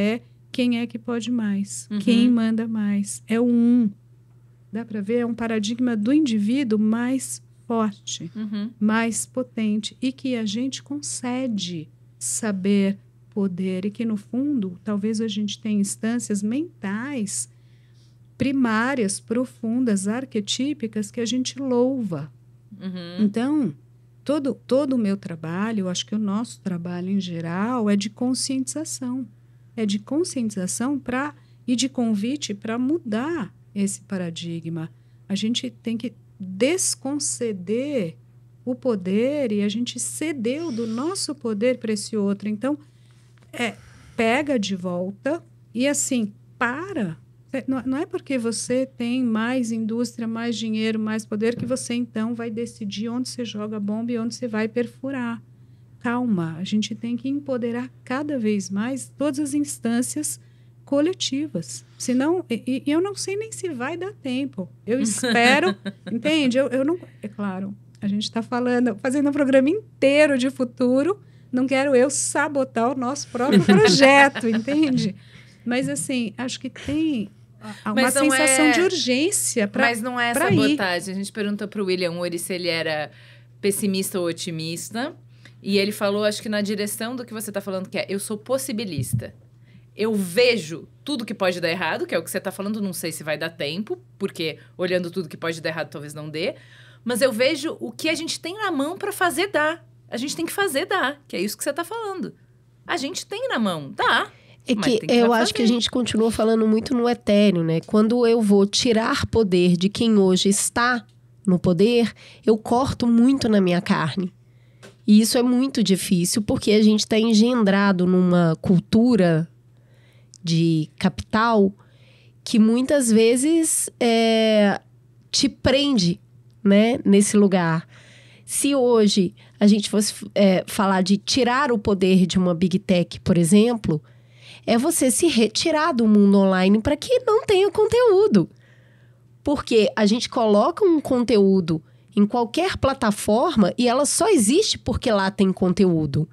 quem é que pode mais, quem manda mais. É o Dá para ver? É um paradigma do indivíduo mais forte, mais potente, e que a gente concede saber, poder, e que, no fundo, talvez a gente tenha instâncias mentais primárias, profundas, arquetípicas, que a gente louva. Então, todo o meu trabalho, eu acho que o nosso trabalho em geral é de conscientização. É de conscientização e de convite para mudar esse paradigma. A gente tem que desconceder o poder e a gente cedeu do nosso poder para esse outro. Então, pega de volta e, assim, para. Não é porque você tem mais indústria, mais dinheiro, mais poder que você, então, vai decidir onde você joga a bomba e onde você vai perfurar. Calma, a gente tem que empoderar cada vez mais todas as instâncias coletivas. Senão, eu não sei nem se vai dar tempo. Eu espero, entende? Eu não... É claro, a gente está fazendo um programa inteiro de futuro, não quero eu sabotar o nosso próprio projeto, entende? Mas, assim, acho que tem uma sensação de urgência para ir. Mas não é sabotagem. A gente perguntou para o William Ury se ele era pessimista ou otimista, e ele falou, acho que na direção do que você está falando, que eu sou possibilista. Eu vejo tudo que pode dar errado, que é o que você está falando, não sei se vai dar tempo, porque olhando tudo que pode dar errado, talvez não dê. Mas eu vejo o que a gente tem na mão para fazer dar. A gente tem que fazer dar, que é isso que você está falando. A gente tem na mão, dá. É que eu acho que a gente continua falando muito no etéreo, né? Quando eu vou tirar poder de quem hoje está no poder, eu corto muito na minha carne. E isso é muito difícil, porque a gente está engendrado numa cultura de capital que muitas vezes te prende, né, nesse lugar. Se hoje a gente fosse falar de tirar o poder de uma Big Tech, por exemplo, é você se retirar do mundo online para que não tenha conteúdo. Porque a gente coloca um conteúdo em qualquer plataforma e ela só existe porque lá tem conteúdo.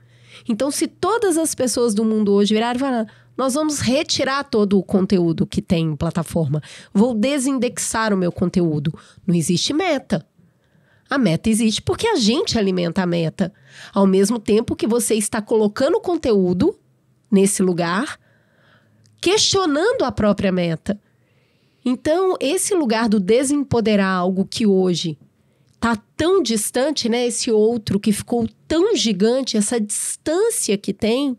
Então, se todas as pessoas do mundo hoje virarem e falar, nós vamos retirar todo o conteúdo que tem em plataforma, vou desindexar o meu conteúdo, não existe meta. A meta existe porque a gente alimenta a meta. Ao mesmo tempo que você está colocando conteúdo nesse lugar, questionando a própria meta. Então, esse lugar do desempoderar algo que hoje está tão distante, né? Esse outro que ficou tão gigante, essa distância que tem,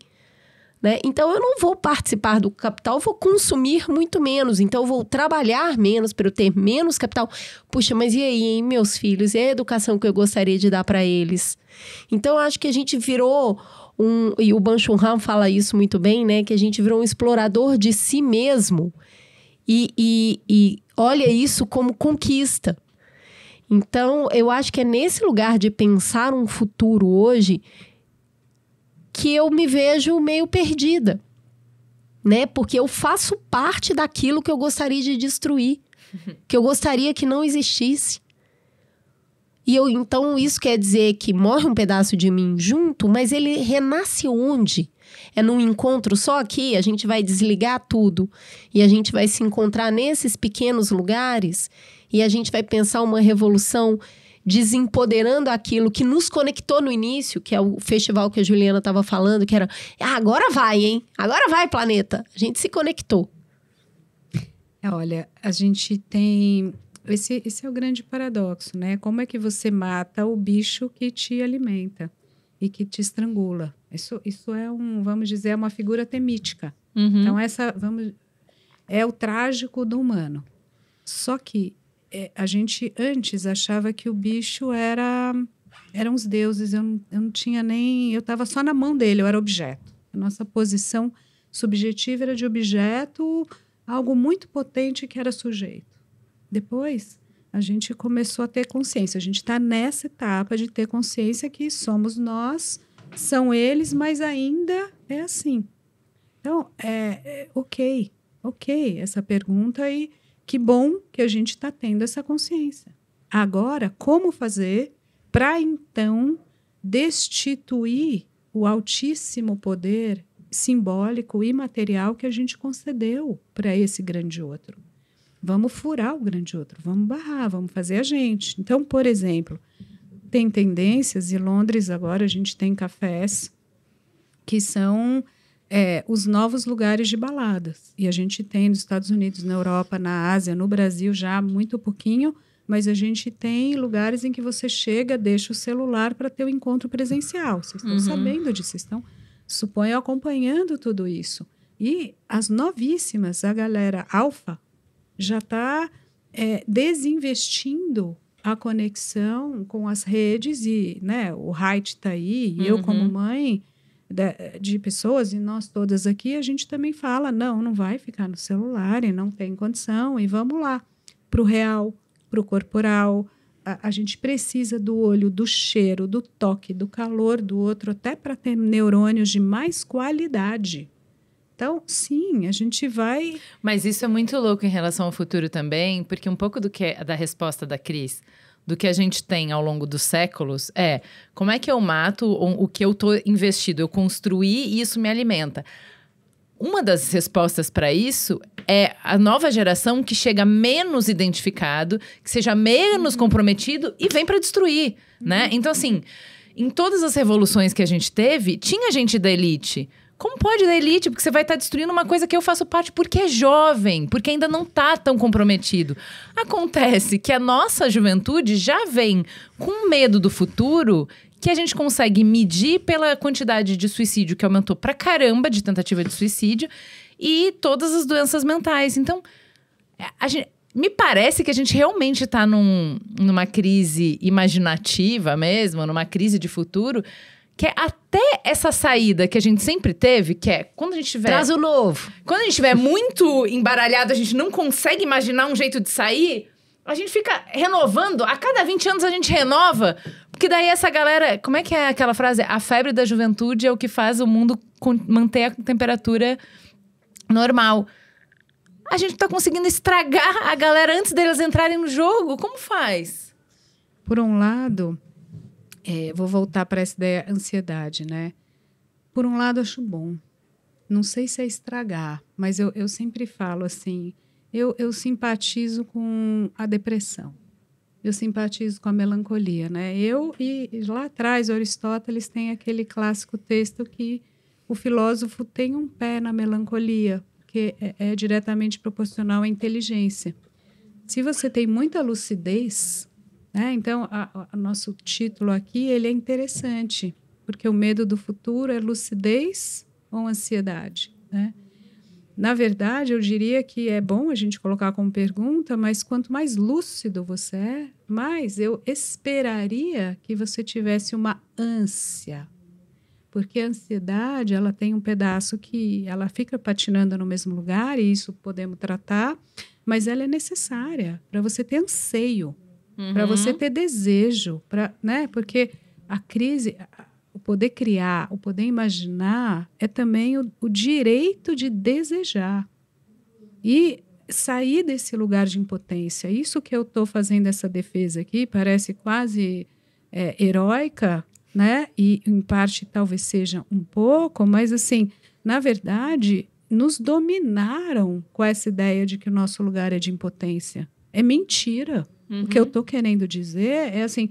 né? Então, eu não vou participar do capital, vou consumir muito menos. Então, eu vou trabalhar menos para eu ter menos capital. Puxa, mas e aí, hein, meus filhos? E a educação que eu gostaria de dar para eles? Então, eu acho que a gente virou e o Ban Chun-Han fala isso muito bem, né? Que a gente virou um explorador de si mesmo e olha isso como conquista. Então, eu acho que é nesse lugar de pensar um futuro hoje que eu me vejo meio perdida, né? Porque eu faço parte daquilo que eu gostaria de destruir, que eu gostaria que não existisse. Então, isso quer dizer que morre um pedaço de mim junto, mas ele renasce onde? É num encontro só aqui? A gente vai desligar tudo e a gente vai se encontrar nesses pequenos lugares e a gente vai pensar uma revolução desempoderando aquilo que nos conectou no início, que é o festival que a Juliana estava falando, que era, agora vai, hein? Agora vai, planeta. A gente se conectou. Olha, a gente tem... Esse é o grande paradoxo, né? Como é que você mata o bicho que te alimenta e que te estrangula? Isso é vamos dizer, uma figura temítica. Uhum. Então, é o trágico do humano. Só que a gente antes achava que o bicho eram os deuses. Eu não tinha nem... Eu estava só na mão dele, eu era objeto. A nossa posição subjetiva era de objeto, algo muito potente que era sujeito. Depois, a gente começou a ter consciência. A gente está nessa etapa de ter consciência que somos nós, são eles, mas ainda é assim. Então, ok essa pergunta e que bom que a gente está tendo essa consciência. Agora, como fazer para, então, destituir o altíssimo poder simbólico e material que a gente concedeu para esse grande outro? Vamos furar o grande outro, vamos barrar, vamos fazer a gente. Então, por exemplo, tem tendências, e Londres agora a gente tem cafés que são os novos lugares de baladas. E a gente tem nos Estados Unidos, na Europa, na Ásia, no Brasil já muito pouquinho, mas a gente tem lugares em que você chega, deixa o celular para ter o encontro presencial. Vocês estão sabendo disso, vocês estão, suponho, acompanhando tudo isso. E as novíssimas, a galera alfa, já está desinvestindo a conexão com as redes e, né, o Haidt está aí, e eu como mãe de pessoas, e nós todas aqui, a gente também fala, não vai ficar no celular e não tem condição, e vamos lá, para o real, para o corporal. A gente precisa do olho, do cheiro, do toque, do calor do outro, até para ter neurônios de mais qualidade. Então, sim, a gente vai... Mas isso é muito louco em relação ao futuro também, porque um pouco da resposta da Cris, do que a gente tem ao longo dos séculos, como é que eu mato o que eu estou investido? Eu construí e isso me alimenta. Uma das respostas para isso é a nova geração que chega menos identificado, que seja menos comprometido e vem para destruir, né? Então, assim, em todas as revoluções que a gente teve, tinha gente da elite. Como pode da elite? Porque você vai estar destruindo uma coisa que eu faço parte porque é jovem, porque ainda não está tão comprometido. Acontece que a nossa juventude já vem com medo do futuro, que a gente consegue medir pela quantidade de suicídio que aumentou pra caramba, de tentativa de suicídio, e todas as doenças mentais. Então, me parece que a gente realmente está numa crise imaginativa mesmo, numa crise de futuro, que é até essa saída que a gente sempre teve, que é quando a gente tiver... Traz o novo. Quando a gente estiver muito embaralhado, a gente não consegue imaginar um jeito de sair, a gente fica renovando. A cada 20 anos a gente renova. Porque daí essa galera... Como é que é aquela frase? A febre da juventude é o que faz o mundo manter a temperatura normal. A gente tá conseguindo estragar a galera antes deles entrarem no jogo. Como faz? Por um lado, vou voltar para essa ideia ansiedade, né? Por um lado, acho bom. Não sei se é estragar, mas eu sempre falo assim, eu simpatizo com a depressão. Eu simpatizo com a melancolia, né? E lá atrás, Aristóteles tem aquele clássico texto que o filósofo tem um pé na melancolia, que é diretamente proporcional à inteligência. Se você tem muita lucidez, né? Então, o nosso título aqui ele é interessante, porque o medo do futuro é lucidez ou ansiedade, né? Na verdade, eu diria que é bom a gente colocar como pergunta, mas quanto mais lúcido você é, mais eu esperaria que você tivesse uma ânsia. Porque a ansiedade, ela tem um pedaço que ela fica patinando no mesmo lugar, e isso podemos tratar, mas ela é necessária para você ter anseio, para você ter desejo, né? Porque a crise... O poder criar, o poder imaginar é também o direito de desejar. E sair desse lugar de impotência. Isso que eu estou fazendo essa defesa aqui parece quase heróica, né? E em parte talvez seja um pouco, mas assim, na verdade, nos dominaram com essa ideia de que o nosso lugar é de impotência. É mentira. O que eu estou querendo dizer é assim,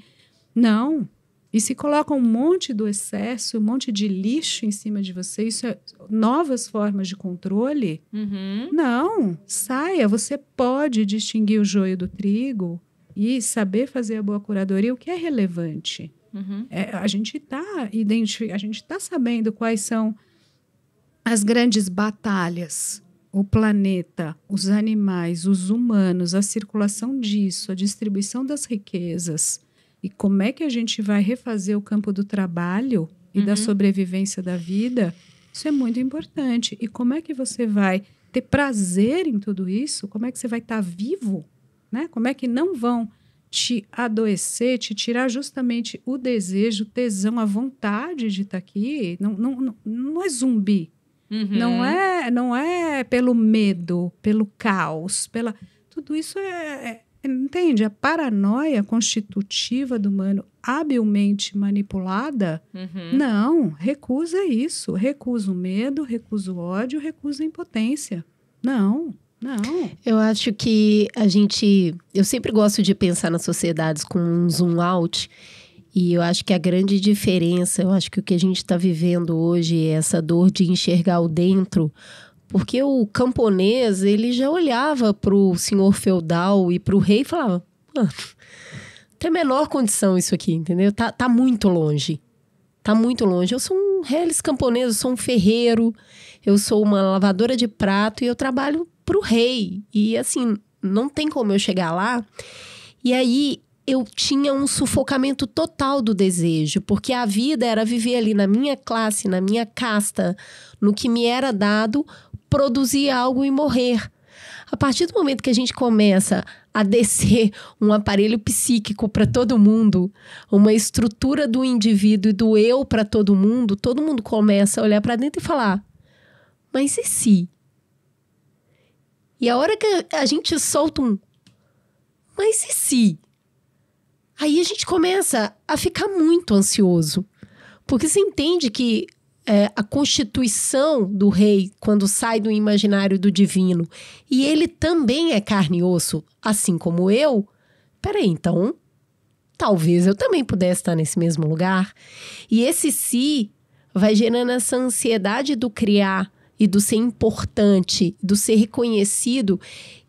não... E se coloca um monte do excesso, um monte de lixo em cima de você, isso é novas formas de controle? Não, saia. Você pode distinguir o joio do trigo e saber fazer a boa curadoria, o que é relevante. A gente está sabendo quais são as grandes batalhas. O planeta, os animais, os humanos, a circulação disso, a distribuição das riquezas. E como é que a gente vai refazer o campo do trabalho e da sobrevivência da vida? Isso é muito importante. E como é que você vai ter prazer em tudo isso? Como é que você vai estar vivo? Né? Como é que não vão te adoecer, te tirar justamente o desejo, o tesão, a vontade de estar aqui? Não é zumbi. Não é pelo medo, pelo caos. Tudo isso entende? A paranoia constitutiva do humano habilmente manipulada, não, recusa isso. Recusa o medo, recusa o ódio, recusa a impotência. Não. Eu acho que eu sempre gosto de pensar nas sociedades com um zoom out, e eu acho que a grande diferença, eu acho que o que a gente está vivendo hoje é essa dor de enxergar o dentro. Porque o camponês, ele já olhava para o senhor feudal e para o rei e falava, não tem a menor condição isso aqui, entendeu? Tá muito longe. Tá muito longe. Eu sou um reles camponês, eu sou um ferreiro, eu sou uma lavadora de prato e eu trabalho para o rei. E assim, não tem como eu chegar lá. E aí, eu tinha um sufocamento total do desejo, porque a vida era viver ali na minha classe, na minha casta, no que me era dado, produzir algo e morrer. A partir do momento que a gente começa a descer um aparelho psíquico para todo mundo, uma estrutura do indivíduo e do eu para todo mundo começa a olhar para dentro e falar, mas e se? E a hora que a gente solta mas e se? Aí a gente começa a ficar muito ansioso, porque você entende que a constituição do rei, quando sai do imaginário do divino, e ele também é carne e osso, assim como eu, peraí, então, talvez eu também pudesse estar nesse mesmo lugar. E esse si vai gerando essa ansiedade do criar e do ser importante, do ser reconhecido,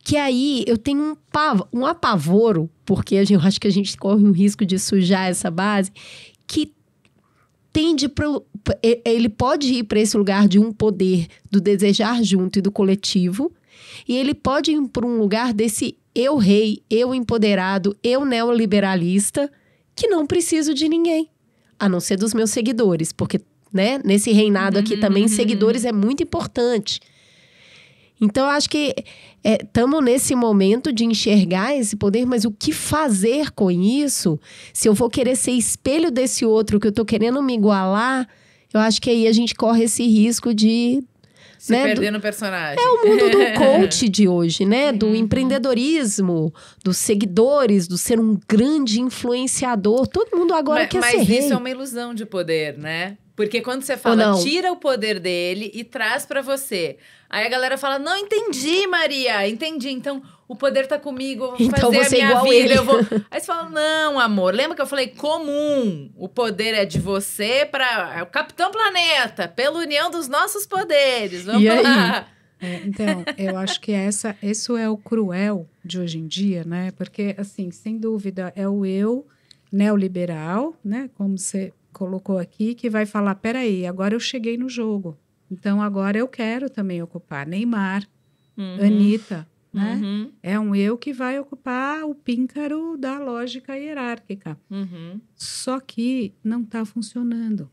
que aí eu tenho um apavoro, porque eu acho que a gente corre um risco de sujar essa base, que ele pode ir para esse lugar de um poder do desejar junto e do coletivo, e ele pode ir para um lugar desse eu rei, eu empoderado, eu neoliberalista, que não preciso de ninguém. a não ser dos meus seguidores, porque, né, nesse reinado aqui também, seguidores é muito importante. Então, eu acho que estamos nesse momento de enxergar esse poder, mas o que fazer com isso? Se eu vou querer ser espelho desse outro, que eu tô querendo me igualar, eu acho que aí a gente corre esse risco de... Se perder no personagem. É o mundo do coach de hoje, né? Do empreendedorismo, dos seguidores, do ser um grande influenciador. Todo mundo agora quer ser rei. Mas isso é uma ilusão de poder, né? Porque quando você fala, tira o poder dele e traz pra você. Aí a galera fala, não, entendi, Maria, entendi. Então, o poder tá comigo, eu vou então fazer a minha igual vida. Ele. Eu vou... Aí você fala, não, amor, lembra que eu falei isso? O poder é de você é o Capitão Planeta, pela união dos nossos poderes. Vamos lá. Então, eu acho que isso é o cruel de hoje em dia, né? Porque, assim, sem dúvida, é o eu neoliberal, né? Como você colocou aqui, que vai falar, peraí, agora eu cheguei no jogo. Então, agora eu quero também ocupar Neymar, Anitta, né? É um eu que vai ocupar o píncaro da lógica hierárquica. Só que não está funcionando.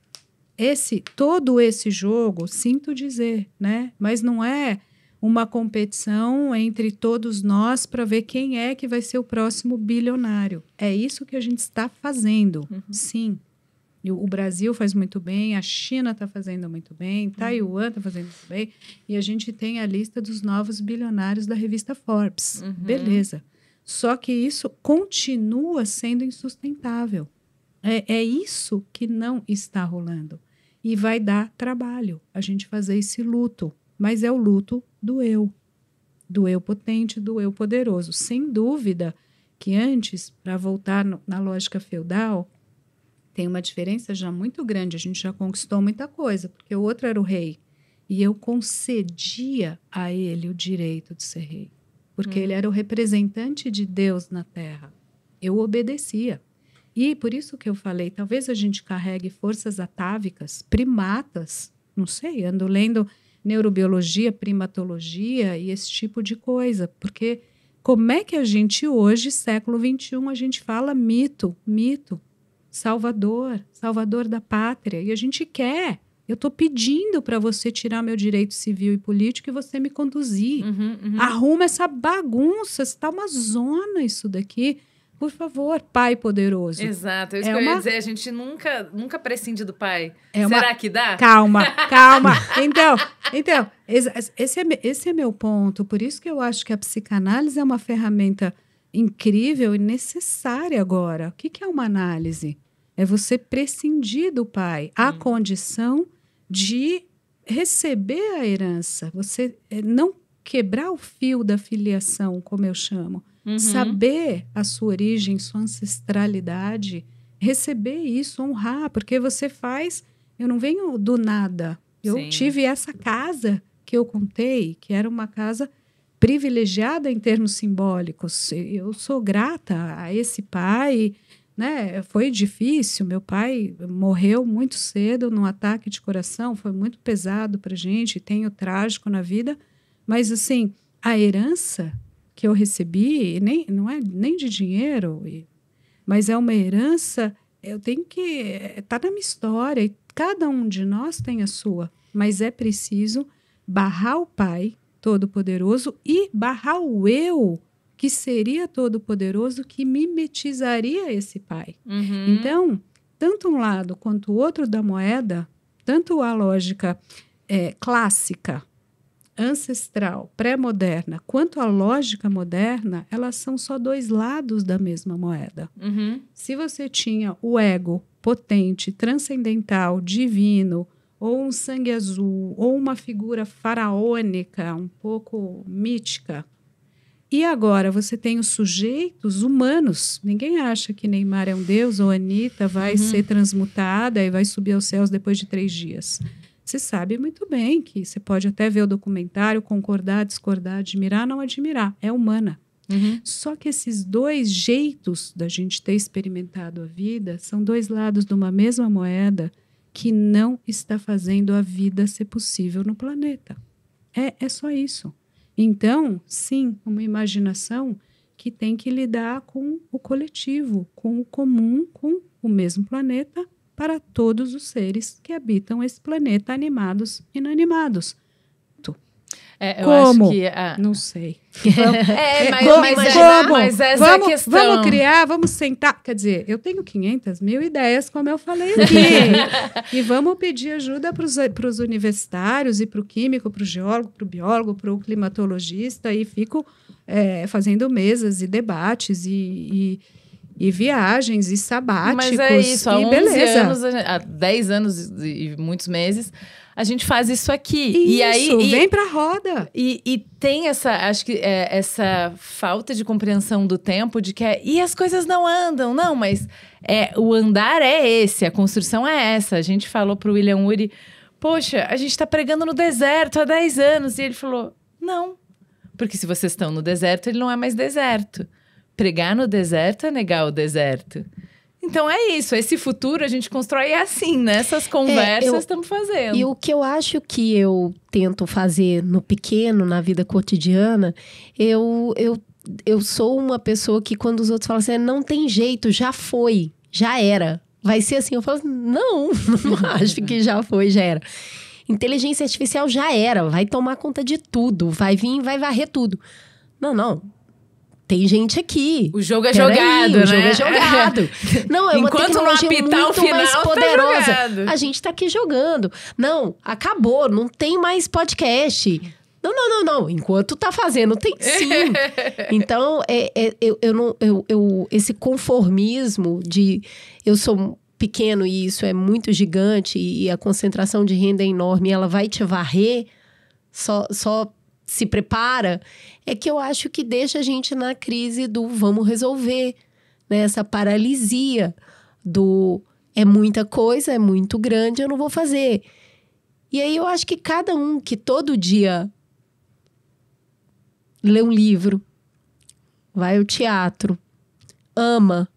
Todo esse jogo, sinto dizer, né? Mas não é uma competição entre todos nós para ver quem é que vai ser o próximo bilionário. É isso que a gente está fazendo, sim. O Brasil faz muito bem, a China está fazendo muito bem, Taiwan está fazendo muito bem, e a gente tem a lista dos novos bilionários da revista Forbes. Beleza. Só que isso continua sendo insustentável. É isso que não está rolando. E vai dar trabalho a gente fazer esse luto. Mas é o luto do eu potente, do eu poderoso. Sem dúvida que antes, para voltar na lógica feudal, tem uma diferença já muito grande. A gente já conquistou muita coisa, porque o outro era o rei. E eu concedia a ele o direito de ser rei. Porque ele era o representante de Deus na Terra. Eu obedecia. E por isso que eu falei, talvez a gente carregue forças atávicas, primatas, não sei, ando lendo neurobiologia, primatologia e esse tipo de coisa. Porque como é que a gente hoje, século XXI, a gente fala mito, salvador da pátria. E a gente quer. Eu estou pedindo para você tirar meu direito civil e político e você me conduzir. Arruma essa bagunça, está uma zona isso daqui. Por favor, Pai poderoso. Exato, é isso que eu ia dizer. A gente nunca prescinde do Pai. É Será que dá? Calma. Então esse é meu ponto. Por isso que eu acho que a psicanálise é uma ferramenta incrível e necessária agora. O que é uma análise? É você prescindir do pai, à condição de receber a herança. Você não quebrar o fio da filiação, como eu chamo. Saber a sua origem, sua ancestralidade, receber isso, honrar, porque você faz... Eu não venho do nada. Eu tive essa casa que eu contei, que era uma casa privilegiada em termos simbólicos. Eu sou grata a esse pai... Né? Foi difícil, meu pai morreu muito cedo num ataque de coração, foi muito pesado para a gente, tem o trágico na vida, mas assim, a herança que eu recebi, não é nem de dinheiro, mas é uma herança, eu tenho que... Está na minha história, e cada um de nós tem a sua, mas é preciso barrar o Pai Todo-Poderoso e barrar o eu, que seria todo-poderoso, que mimetizaria esse pai. Então, tanto um lado quanto o outro da moeda, tanto a lógica clássica, ancestral, pré-moderna, quanto a lógica moderna, elas são só dois lados da mesma moeda. Se você tinha o ego potente, transcendental, divino, ou um sangue azul, ou uma figura faraônica, um pouco mítica, e agora você tem os sujeitos humanos. Ninguém acha que Neymar é um deus ou Anitta vai ser transmutada e vai subir aos céus depois de 3 dias. Você sabe muito bem que você pode até ver o documentário, concordar, discordar, admirar, não admirar. É humana. Só que esses dois jeitos da gente ter experimentado a vida são dois lados de uma mesma moeda que não está fazendo a vida ser possível no planeta. É só isso. Então, sim, uma imaginação que tem que lidar com o coletivo, com o comum, com o mesmo planeta para todos os seres que habitam esse planeta, animados e inanimados. Eu Como? acho que... Não sei. Mas essa é a questão. Vamos criar, vamos sentar. Quer dizer, eu tenho 500.000 ideias, como eu falei aqui. E vamos pedir ajuda para os universitários e para o químico, para o geólogo, para o biólogo, para o climatologista. E fico fazendo mesas e debates e viagens e sabáticos. Mas é isso, há 11 beleza. anos, há 10 anos e muitos meses, a gente faz isso aqui. Vem pra roda. E tem acho que essa falta de compreensão do tempo, de que e as coisas não andam. Não, mas o andar é esse, a construção é essa. A gente falou pro William Ury, poxa, a gente tá pregando no deserto há 10 anos. E ele falou, não, porque se vocês estão no deserto, ele não é mais deserto. Pregar no deserto é negar o deserto. Então é isso, esse futuro a gente constrói assim, nessas conversas estamos fazendo. E o que eu acho que eu tento fazer no pequeno, na vida cotidiana, eu sou uma pessoa que quando os outros falam assim, não tem jeito, já foi, já era. Vai ser assim, eu falo assim, não acho que já foi, já era. Inteligência artificial já era, vai tomar conta de tudo, vai vir, vai varrer tudo. Não. Tem gente aqui. O jogo é jogado, né? O jogo é jogado. Não, é uma tecnologia muito final, mais poderosa. Tá a gente tá aqui jogando. Não, acabou, não tem mais podcast. Não. Enquanto tá fazendo, tem sim. Então, esse conformismo de eu sou pequeno e isso é muito gigante e a concentração de renda é enorme, ela vai te varrer, só se prepara, é que eu acho que deixa a gente na crise do vamos resolver, né? Essa paralisia do é muita coisa, é muito grande, eu não vou fazer. E aí eu acho que cada um que todo dia lê um livro, vai ao teatro, ama,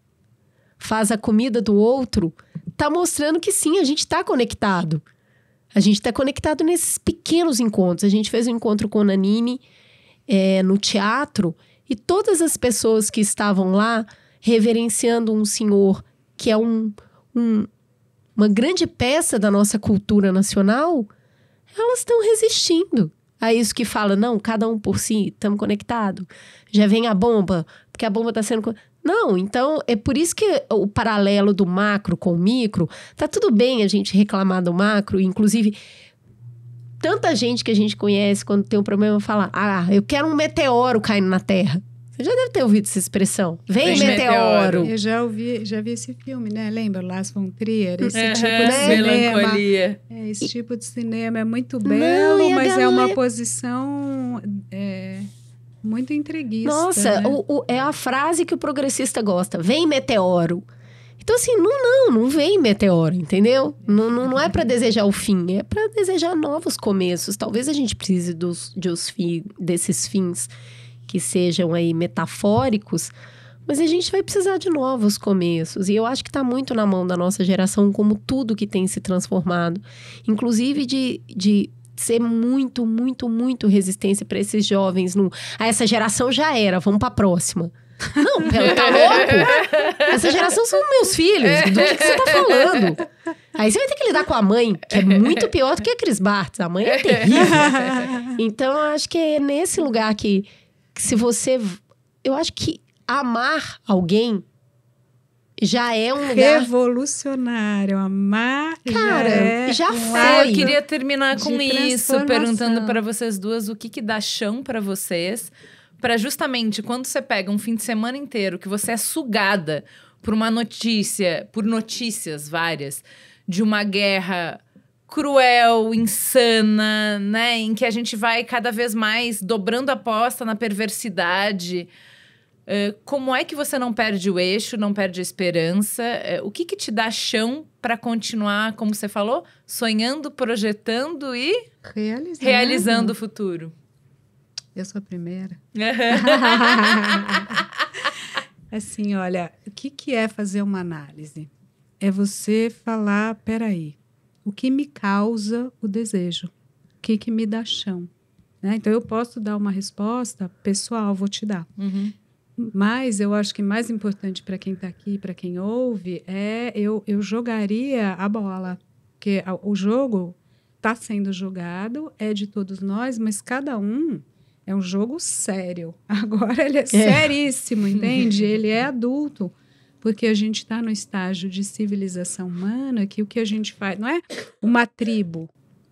faz a comida do outro, tá mostrando que sim, a gente tá conectado. A gente está conectado nesses pequenos encontros. A gente fez um encontro com a Nanine no teatro e todas as pessoas que estavam lá reverenciando um senhor que é uma grande peça da nossa cultura nacional, elas estão resistindo a isso que fala, não, cada um por si, estamos conectados. Já vem a bomba, porque a bomba está sendo... Não, então é por isso que o paralelo do macro com o micro, tá tudo bem a gente reclamar do macro, inclusive tanta gente que a gente conhece quando tem um problema fala, eu quero um meteoro caindo na Terra. Você já deve ter ouvido essa expressão. Vem meteoro. Eu já vi esse filme, né? Lembra? Lars von Trier? Esse tipo de cinema. Melancolia. Esse tipo de cinema é muito belo, mas é uma posição... muito entreguista. Nossa, né? É a frase que o progressista gosta. Vem meteoro. Então, assim, não vem meteoro, entendeu? Não é para desejar o fim, é para desejar novos começos. Talvez a gente precise desses fins que sejam aí metafóricos, mas a gente vai precisar de novos começos. E eu acho que está muito na mão da nossa geração, como tudo que tem se transformado. Inclusive de ser muito, muito, muito resistência para esses jovens. Essa geração já era, vamos para a próxima. Não, tá louco? Essa geração são meus filhos. Do que você tá falando? Aí você vai ter que lidar com a mãe, que é muito pior do que a Cris Bartz. A mãe é terrível. Então, eu acho que é nesse lugar que se você... Eu acho que amar alguém já é um lugar... revolucionário. Amar já foi. Eu queria terminar com isso, perguntando para vocês duas o que dá chão para vocês, para justamente quando você pega um fim de semana inteiro que você é sugada por notícias várias, de uma guerra cruel, insana, né, em que a gente vai cada vez mais dobrando a aposta na perversidade. Como é que você não perde o eixo, não perde a esperança? O que te dá chão para continuar, como você falou, sonhando, projetando e realizando o futuro? Eu sou a primeira. Assim, olha, o que é fazer uma análise? É você falar, peraí, o que me causa o desejo? O que me dá chão? Né? Então, eu posso dar uma resposta pessoal, vou te dar. Uhum. Mas eu acho que mais importante para quem está aqui, para quem ouve, eu jogaria a bola. Porque o jogo está sendo jogado, é de todos nós, mas cada um é um jogo sério. Agora ele é seríssimo, entende? Ele é adulto. Porque a gente está no estágio de civilização humana que o que a gente faz não é uma tribo.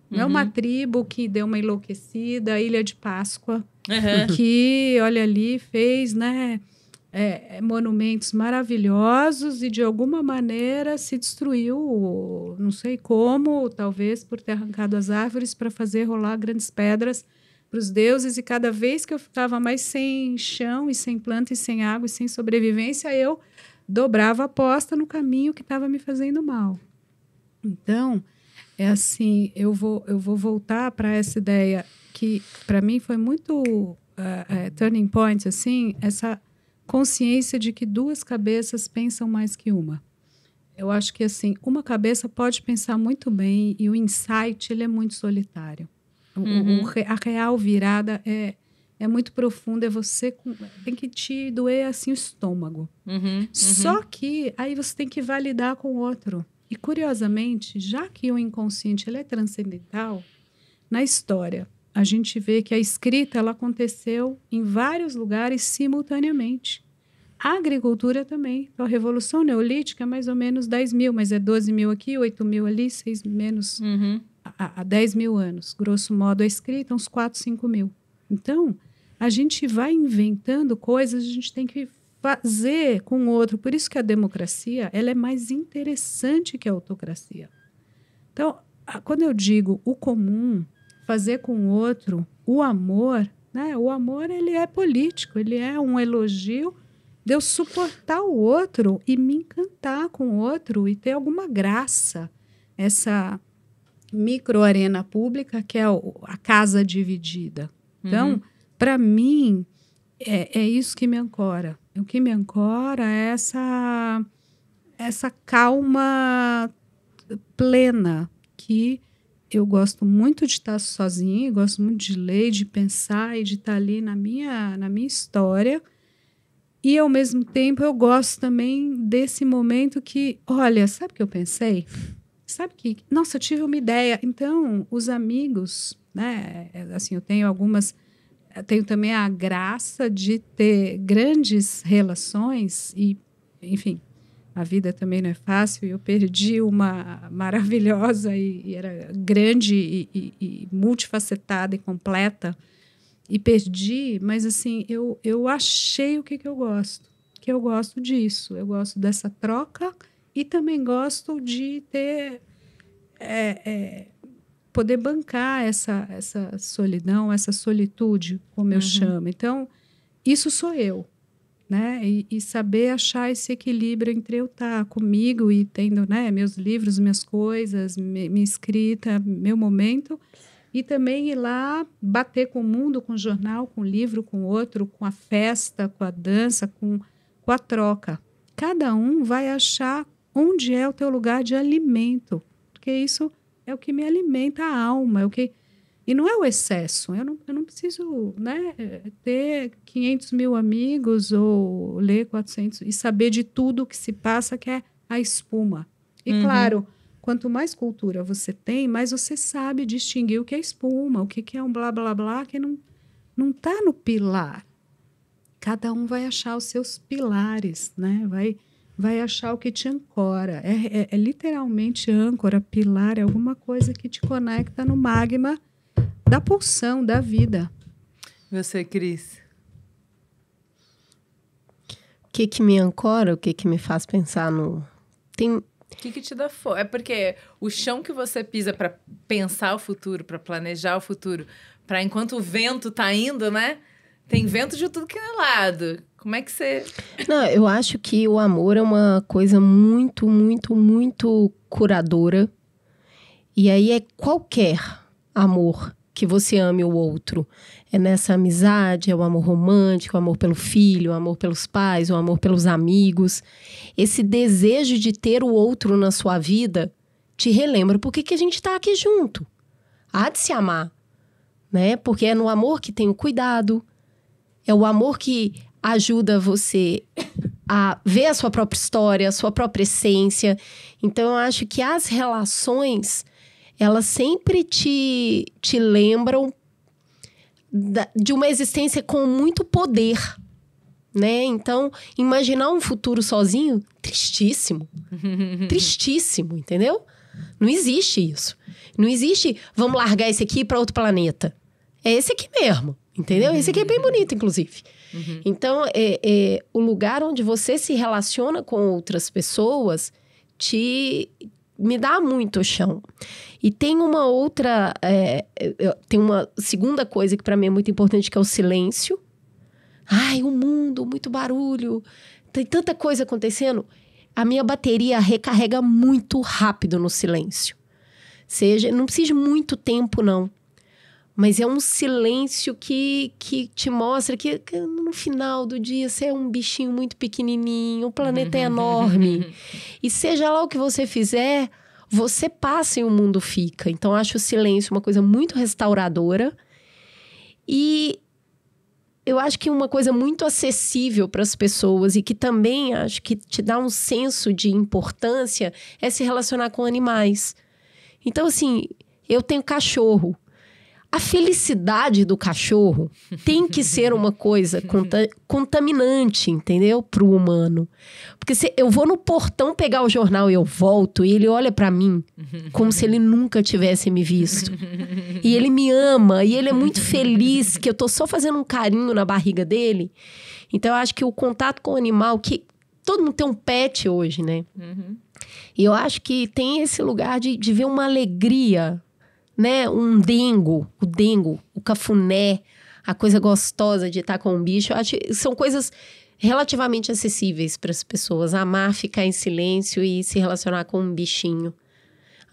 Não é uma tribo que deu uma enlouquecida, a Ilha de Páscoa, que, olha ali, fez, né, monumentos maravilhosos e, de alguma maneira, se destruiu, não sei como, talvez por ter arrancado as árvores para fazer rolar grandes pedras para os deuses. E cada vez que eu ficava mais sem chão e sem planta e sem água e sem sobrevivência, eu dobrava a aposta no caminho que estava me fazendo mal. Então... é assim, eu vou voltar para essa ideia que, para mim, foi muito turning point, assim, essa consciência de que duas cabeças pensam mais que uma. Eu acho que, assim, uma cabeça pode pensar muito bem e o insight, ele é muito solitário. A real virada é muito profunda, tem que te doer, assim, o estômago. Só que aí você tem que validar com o outro. E, curiosamente, já que o inconsciente ele é transcendental, na história, a gente vê que a escrita ela aconteceu em vários lugares simultaneamente. A agricultura também. Então, a Revolução Neolítica é mais ou menos 10 mil, mas é 12 mil aqui, 8 mil ali, 6 menos há 10 mil anos. Grosso modo, a escrita, uns 4, 5 mil. Então, a gente vai inventando coisas, a gente tem que fazer com o outro. Por isso que a democracia ela é mais interessante que a autocracia. Então, quando eu digo o comum, fazer com o outro, o amor, né? O amor ele é político, ele é um elogio de eu suportar o outro e me encantar com o outro e ter alguma graça. Essa microarena pública que é a casa dividida. Então, para mim, é isso que me ancora. O que me ancora é essa calma plena, que eu gosto muito de estar sozinha, gosto muito de ler, de pensar e de estar ali na minha história. E, ao mesmo tempo, eu gosto também desse momento que, olha, sabe o que eu pensei? Sabe que, nossa, eu tive uma ideia. Então, os amigos, né? Assim, eu tenho algumas... Tenho também a graça de ter grandes relações e, enfim, a vida também não é fácil. Eu perdi uma maravilhosa e era grande e multifacetada e completa. E perdi, mas assim, eu achei o que eu gosto. Que eu gosto disso. Eu gosto dessa troca e também gosto de ter... poder bancar essa solidão, essa solitude, como eu chamo. Então, isso sou eu, né? E saber achar esse equilíbrio entre eu estar comigo e tendo, né, meus livros, minhas coisas, minha escrita, meu momento, e também ir lá bater com o mundo, com o jornal, com o livro, com o outro, com a festa, com a dança, com a troca. Cada um vai achar onde é o teu lugar de alimento, porque isso... é o que me alimenta a alma, e não é o excesso. Eu não preciso, né, ter 500 mil amigos ou ler 400 e saber de tudo o que se passa, que é a espuma. E, claro, quanto mais cultura você tem, mais você sabe distinguir o que é espuma, o que é um blá, blá, blá, que não está no pilar. Cada um vai achar os seus pilares, né? Vai achar o que te ancora. É literalmente âncora, pilar, é alguma coisa que te conecta no magma da pulsão, da vida. Você, Cris? O que me ancora, o que me faz pensar no... O que te dá força? É porque o chão que você pisa para pensar o futuro, para planejar o futuro, para enquanto o vento tá indo, né? Tem vento de tudo que é lado. Como é que você... Não, eu acho que o amor é uma coisa muito, muito, muito curadora. E aí é qualquer amor que você ame o outro. É nessa amizade, é o amor romântico, o amor pelo filho, o amor pelos pais, o amor pelos amigos. Esse desejo de ter o outro na sua vida te relembra por que a gente está aqui junto. Há de se amar, né? Porque é no amor que tem o cuidado. É o amor que ajuda você a ver a sua própria história, a sua própria essência. Então, eu acho que as relações, elas sempre te lembram de uma existência com muito poder, né? Então, imaginar um futuro sozinho, tristíssimo. Tristíssimo, entendeu? Não existe isso. Não existe, vamos largar esse aqui para outro planeta. É esse aqui mesmo, entendeu? Esse aqui é bem bonito, inclusive. Então, o lugar onde você se relaciona com outras pessoas me dá muito chão. E tem uma outra... tem uma segunda coisa que para mim é muito importante, que é o silêncio. Ai, o mundo, muito barulho, tem tanta coisa acontecendo. A minha bateria recarrega muito rápido no silêncio. Não precisa de muito tempo, não. Mas é um silêncio que te mostra que no final do dia você é um bichinho muito pequenininho, o planeta é enorme. E seja lá o que você fizer, você passa e o mundo fica. Então, eu acho o silêncio uma coisa muito restauradora. E eu acho que uma coisa muito acessível para as pessoas e que também acho que te dá um senso de importância é se relacionar com animais. Então, assim, eu tenho cachorro. A felicidade do cachorro tem que ser uma coisa contaminante, entendeu? Pro humano. Porque se eu vou no portão pegar o jornal e eu volto, e ele olha pra mim como se ele nunca tivesse me visto. E ele me ama, e ele é muito feliz que eu tô só fazendo um carinho na barriga dele. Então, eu acho que o contato com o animal, que todo mundo tem um pet hoje, né? E eu acho que tem esse lugar de ver uma alegria, né? O dengo, o cafuné, a coisa gostosa de estar com um bicho. Eu acho que são coisas relativamente acessíveis para as pessoas. Amar, ficar em silêncio e se relacionar com um bichinho.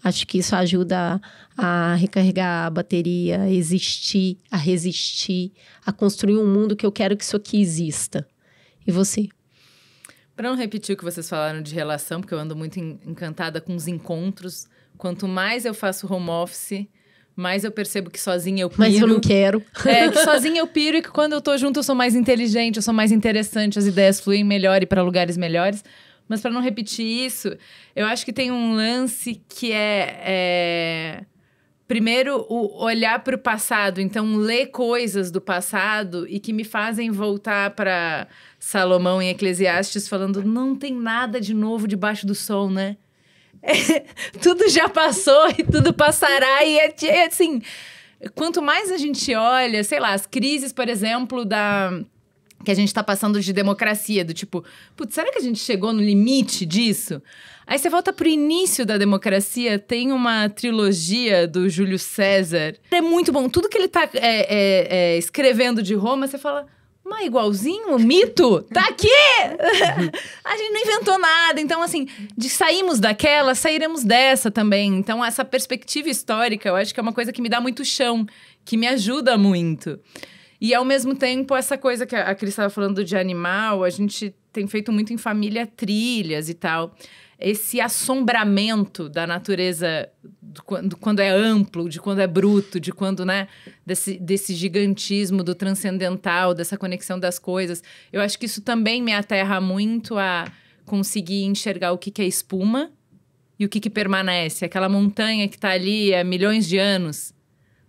Acho que isso ajuda a recarregar a bateria, a existir, a resistir, a construir um mundo que eu quero que isso aqui exista. E você? Para não repetir o que vocês falaram de relação, porque eu ando muito encantada com os encontros. Quanto mais eu faço home office, mais eu percebo que sozinha eu piro. Mas eu não quero. Que sozinha eu piro e que quando eu tô junto eu sou mais inteligente, eu sou mais interessante, as ideias fluem melhor e para lugares melhores. Mas para não repetir isso, eu acho que tem um lance que primeiro, o olhar para o passado. Então, ler coisas do passado e que me fazem voltar para Salomão em Eclesiastes falando, não tem nada de novo debaixo do sol, né? Tudo já passou e tudo passará. E assim, quanto mais a gente olha, sei lá, as crises, por exemplo, que a gente tá passando de democracia, do tipo, putz, será que a gente chegou no limite disso? Aí você volta pro início da democracia, tem uma trilogia do Júlio César. É muito bom. Tudo que ele tá escrevendo de Roma, você fala, mas igualzinho, o mito, tá aqui! A gente não inventou nada. Então, assim, saímos daquela, sairemos dessa também. Então, essa perspectiva histórica, eu acho que é uma coisa que me dá muito chão, que me ajuda muito. E, ao mesmo tempo, essa coisa que a Cris estava falando de animal, a gente tem feito muito em família trilhas e tal. Esse assombramento da natureza, quando é amplo, de quando é bruto, de quando, né, desse gigantismo, do transcendental, dessa conexão das coisas. Eu acho que isso também me aterra muito a conseguir enxergar o que é espuma e o que permanece. Aquela montanha que está ali há milhões de anos.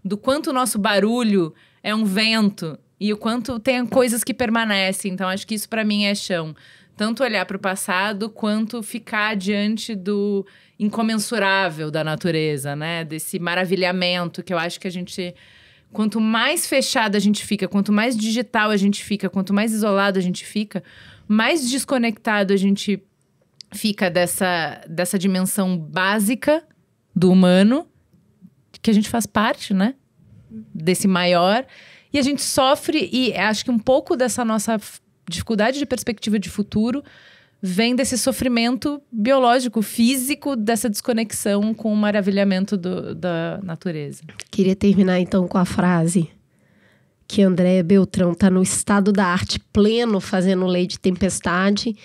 Do quanto o nosso barulho é um vento e o quanto tem coisas que permanecem. Então, acho que isso para mim é chão. Tanto olhar para o passado, quanto ficar diante do incomensurável da natureza, né? Desse maravilhamento que eu acho que a gente... Quanto mais fechado a gente fica, quanto mais digital a gente fica, quanto mais isolado a gente fica, mais desconectado a gente fica dessa dimensão básica do humano, que a gente faz parte, né? Desse maior. E a gente sofre, e acho que um pouco dessa nossa dificuldade de perspectiva de futuro vem desse sofrimento biológico, físico, dessa desconexão com o maravilhamento da natureza. Queria terminar, então, com a frase que Andréa Beltrão está no estado da arte pleno, fazendo Lei de Tempestade,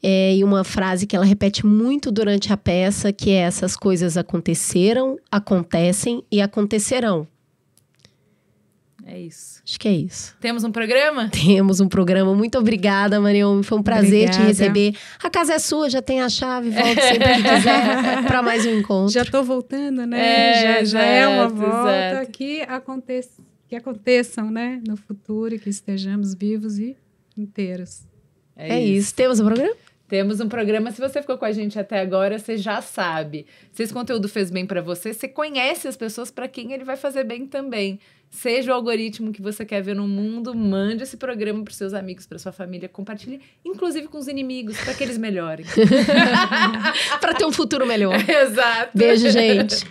e uma frase que ela repete muito durante a peça, que é: essas coisas aconteceram, acontecem e acontecerão. É isso. Acho que é isso. Temos um programa? Temos um programa. Muito obrigada, Marion. Foi um prazer te receber. A casa é sua, já tem a chave. Volte sempre que quiser para mais um encontro. Já estou voltando, né? Já é uma volta. Exato. Que aconteçam, né? No futuro e que estejamos vivos e inteiros. É isso. Temos um programa? Temos um programa. Se você ficou com a gente até agora, você já sabe. Se esse conteúdo fez bem para você, você conhece as pessoas para quem ele vai fazer bem também. Seja o algoritmo que você quer ver no mundo, mande esse programa para seus amigos, para sua família, compartilhe, inclusive com os inimigos, para que eles melhorem. Para ter um futuro melhor. Exato. Beijo, gente.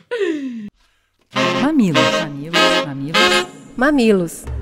Mamilos. Mamilos. Mamilos. Mamilos.